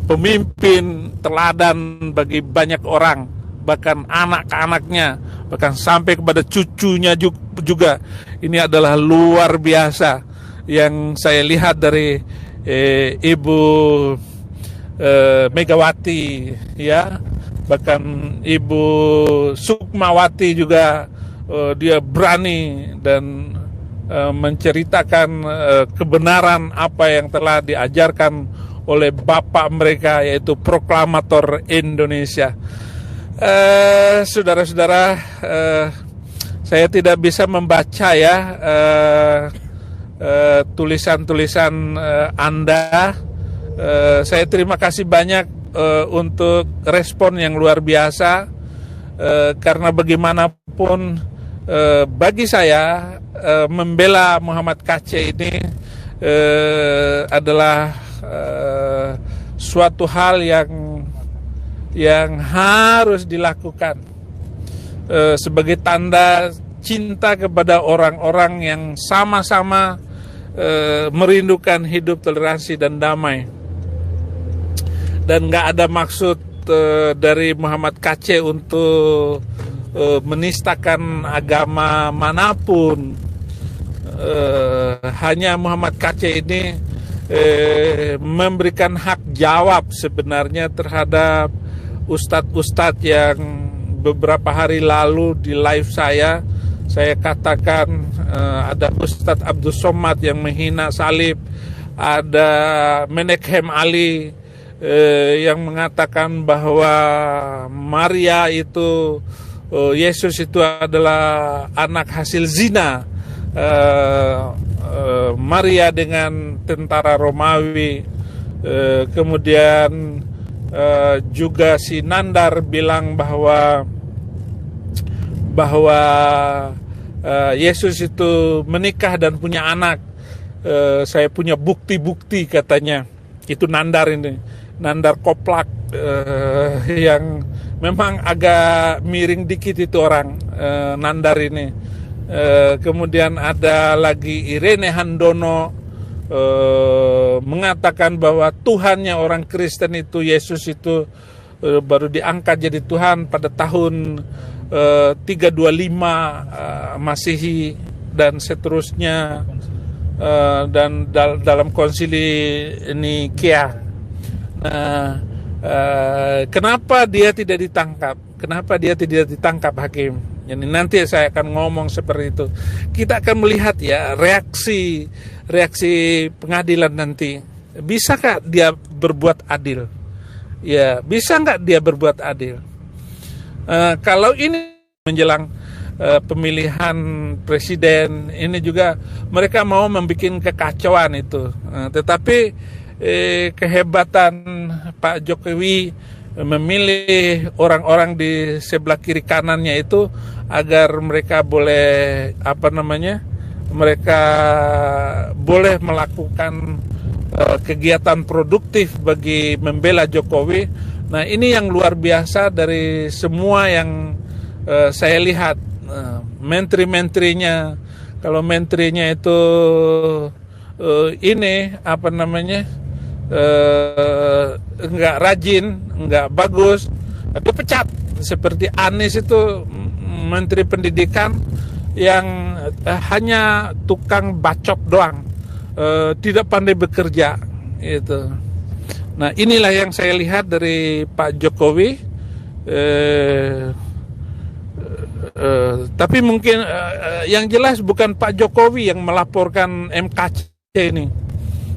Pemimpin teladan bagi banyak orang, bahkan anak-anaknya, bahkan sampai kepada cucunya juga. Ini adalah luar biasa yang saya lihat dari Ibu Megawati, ya, bahkan Ibu Sukmawati juga dia berani dan menceritakan kebenaran apa yang telah diajarkan oleh bapak mereka, yaitu proklamator Indonesia. Saudara-saudara, saya tidak bisa membaca ya tulisan-tulisan Anda. Saya terima kasih banyak untuk respon yang luar biasa, karena bagaimanapun bagi saya membela Muhammad Kacei ini adalah suatu hal yang harus dilakukan sebagai tanda cinta kepada orang-orang yang sama-sama merindukan hidup toleransi dan damai. Dan nggak ada maksud dari Muhammad Kacei untuk menistakan agama manapun. Hanya Muhammad Kacei ini memberikan hak jawab sebenarnya terhadap ustadz-ustadz yang beberapa hari lalu di live saya katakan ada Ustadz Abdul Somad yang menghina salib, ada Menekhem Ali yang mengatakan bahwa Maria itu, Yesus itu adalah anak hasil zina. Maria dengan tentara Romawi, kemudian juga si Nandar bilang bahwa Yesus itu menikah dan punya anak. Saya punya bukti-bukti katanya. Itu Nandar ini, Nandar Koplak, yang memang agak miring dikit itu orang, Nandar ini. Kemudian ada lagi Irene Handono mengatakan bahwa Tuhannya orang Kristen itu, Yesus itu baru diangkat jadi Tuhan pada tahun 325 Masehi dan seterusnya, dan dalam konsili Nikea. Kenapa dia tidak ditangkap? Kenapa dia tidak ditangkap, Hakim? Jadi nanti saya akan ngomong seperti itu. Kita akan melihat ya reaksi pengadilan nanti. Bisakah dia berbuat adil? Ya, bisa nggak dia berbuat adil? Kalau ini menjelang pemilihan presiden, ini juga mereka mau membuat kekacauan itu. Tetapi kehebatan Pak Jokowi memilih orang-orang di sebelah kiri kanannya itu agar mereka boleh mereka boleh melakukan kegiatan produktif bagi membela Jokowi. Nah, ini yang luar biasa dari semua yang saya lihat. Menteri-menterinya, kalau menterinya itu nggak rajin, nggak bagus, dipecat. Seperti Anies itu menteri pendidikan yang hanya tukang bacok doang, tidak pandai bekerja itu. Nah, inilah yang saya lihat dari Pak Jokowi. Tapi mungkin yang jelas bukan Pak Jokowi yang melaporkan MKC ini.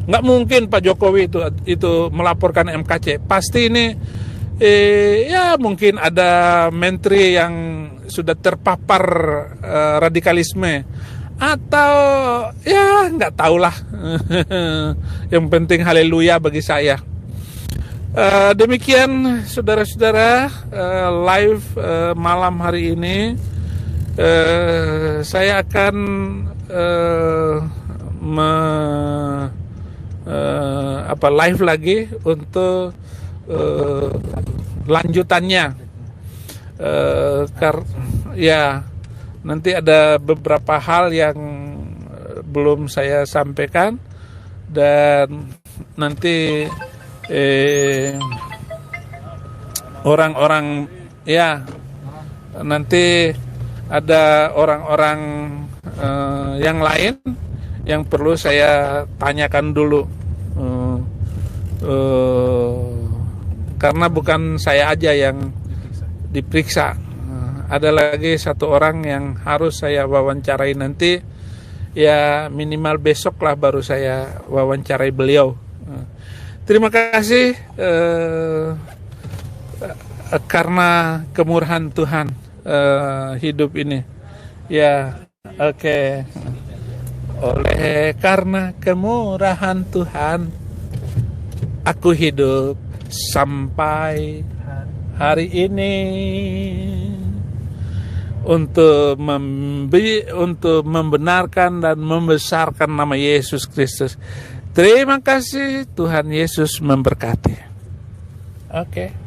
Nggak mungkin Pak Jokowi itu melaporkan MKC. Pasti ini ya mungkin ada menteri yang sudah terpapar radikalisme, atau ya nggak tahulah. Yang penting haleluya bagi saya. Demikian saudara-saudara, live malam hari ini. Saya akan live lagi untuk lanjutannya. Ya, nanti ada beberapa hal yang belum saya sampaikan, dan nanti orang-orang, ya, nanti ada orang-orang yang lain yang perlu saya tanyakan dulu, karena bukan saya aja yang diperiksa. Ada lagi satu orang yang harus saya wawancarai nanti, ya minimal besok lah baru saya wawancarai beliau. Terima kasih karena kemurahan Tuhan hidup ini. Ya, oke. Oleh karena kemurahan Tuhan, aku hidup sampai hari ini untuk membenarkan dan membesarkan nama Yesus Kristus. Terima kasih, Tuhan Yesus memberkati. Oke.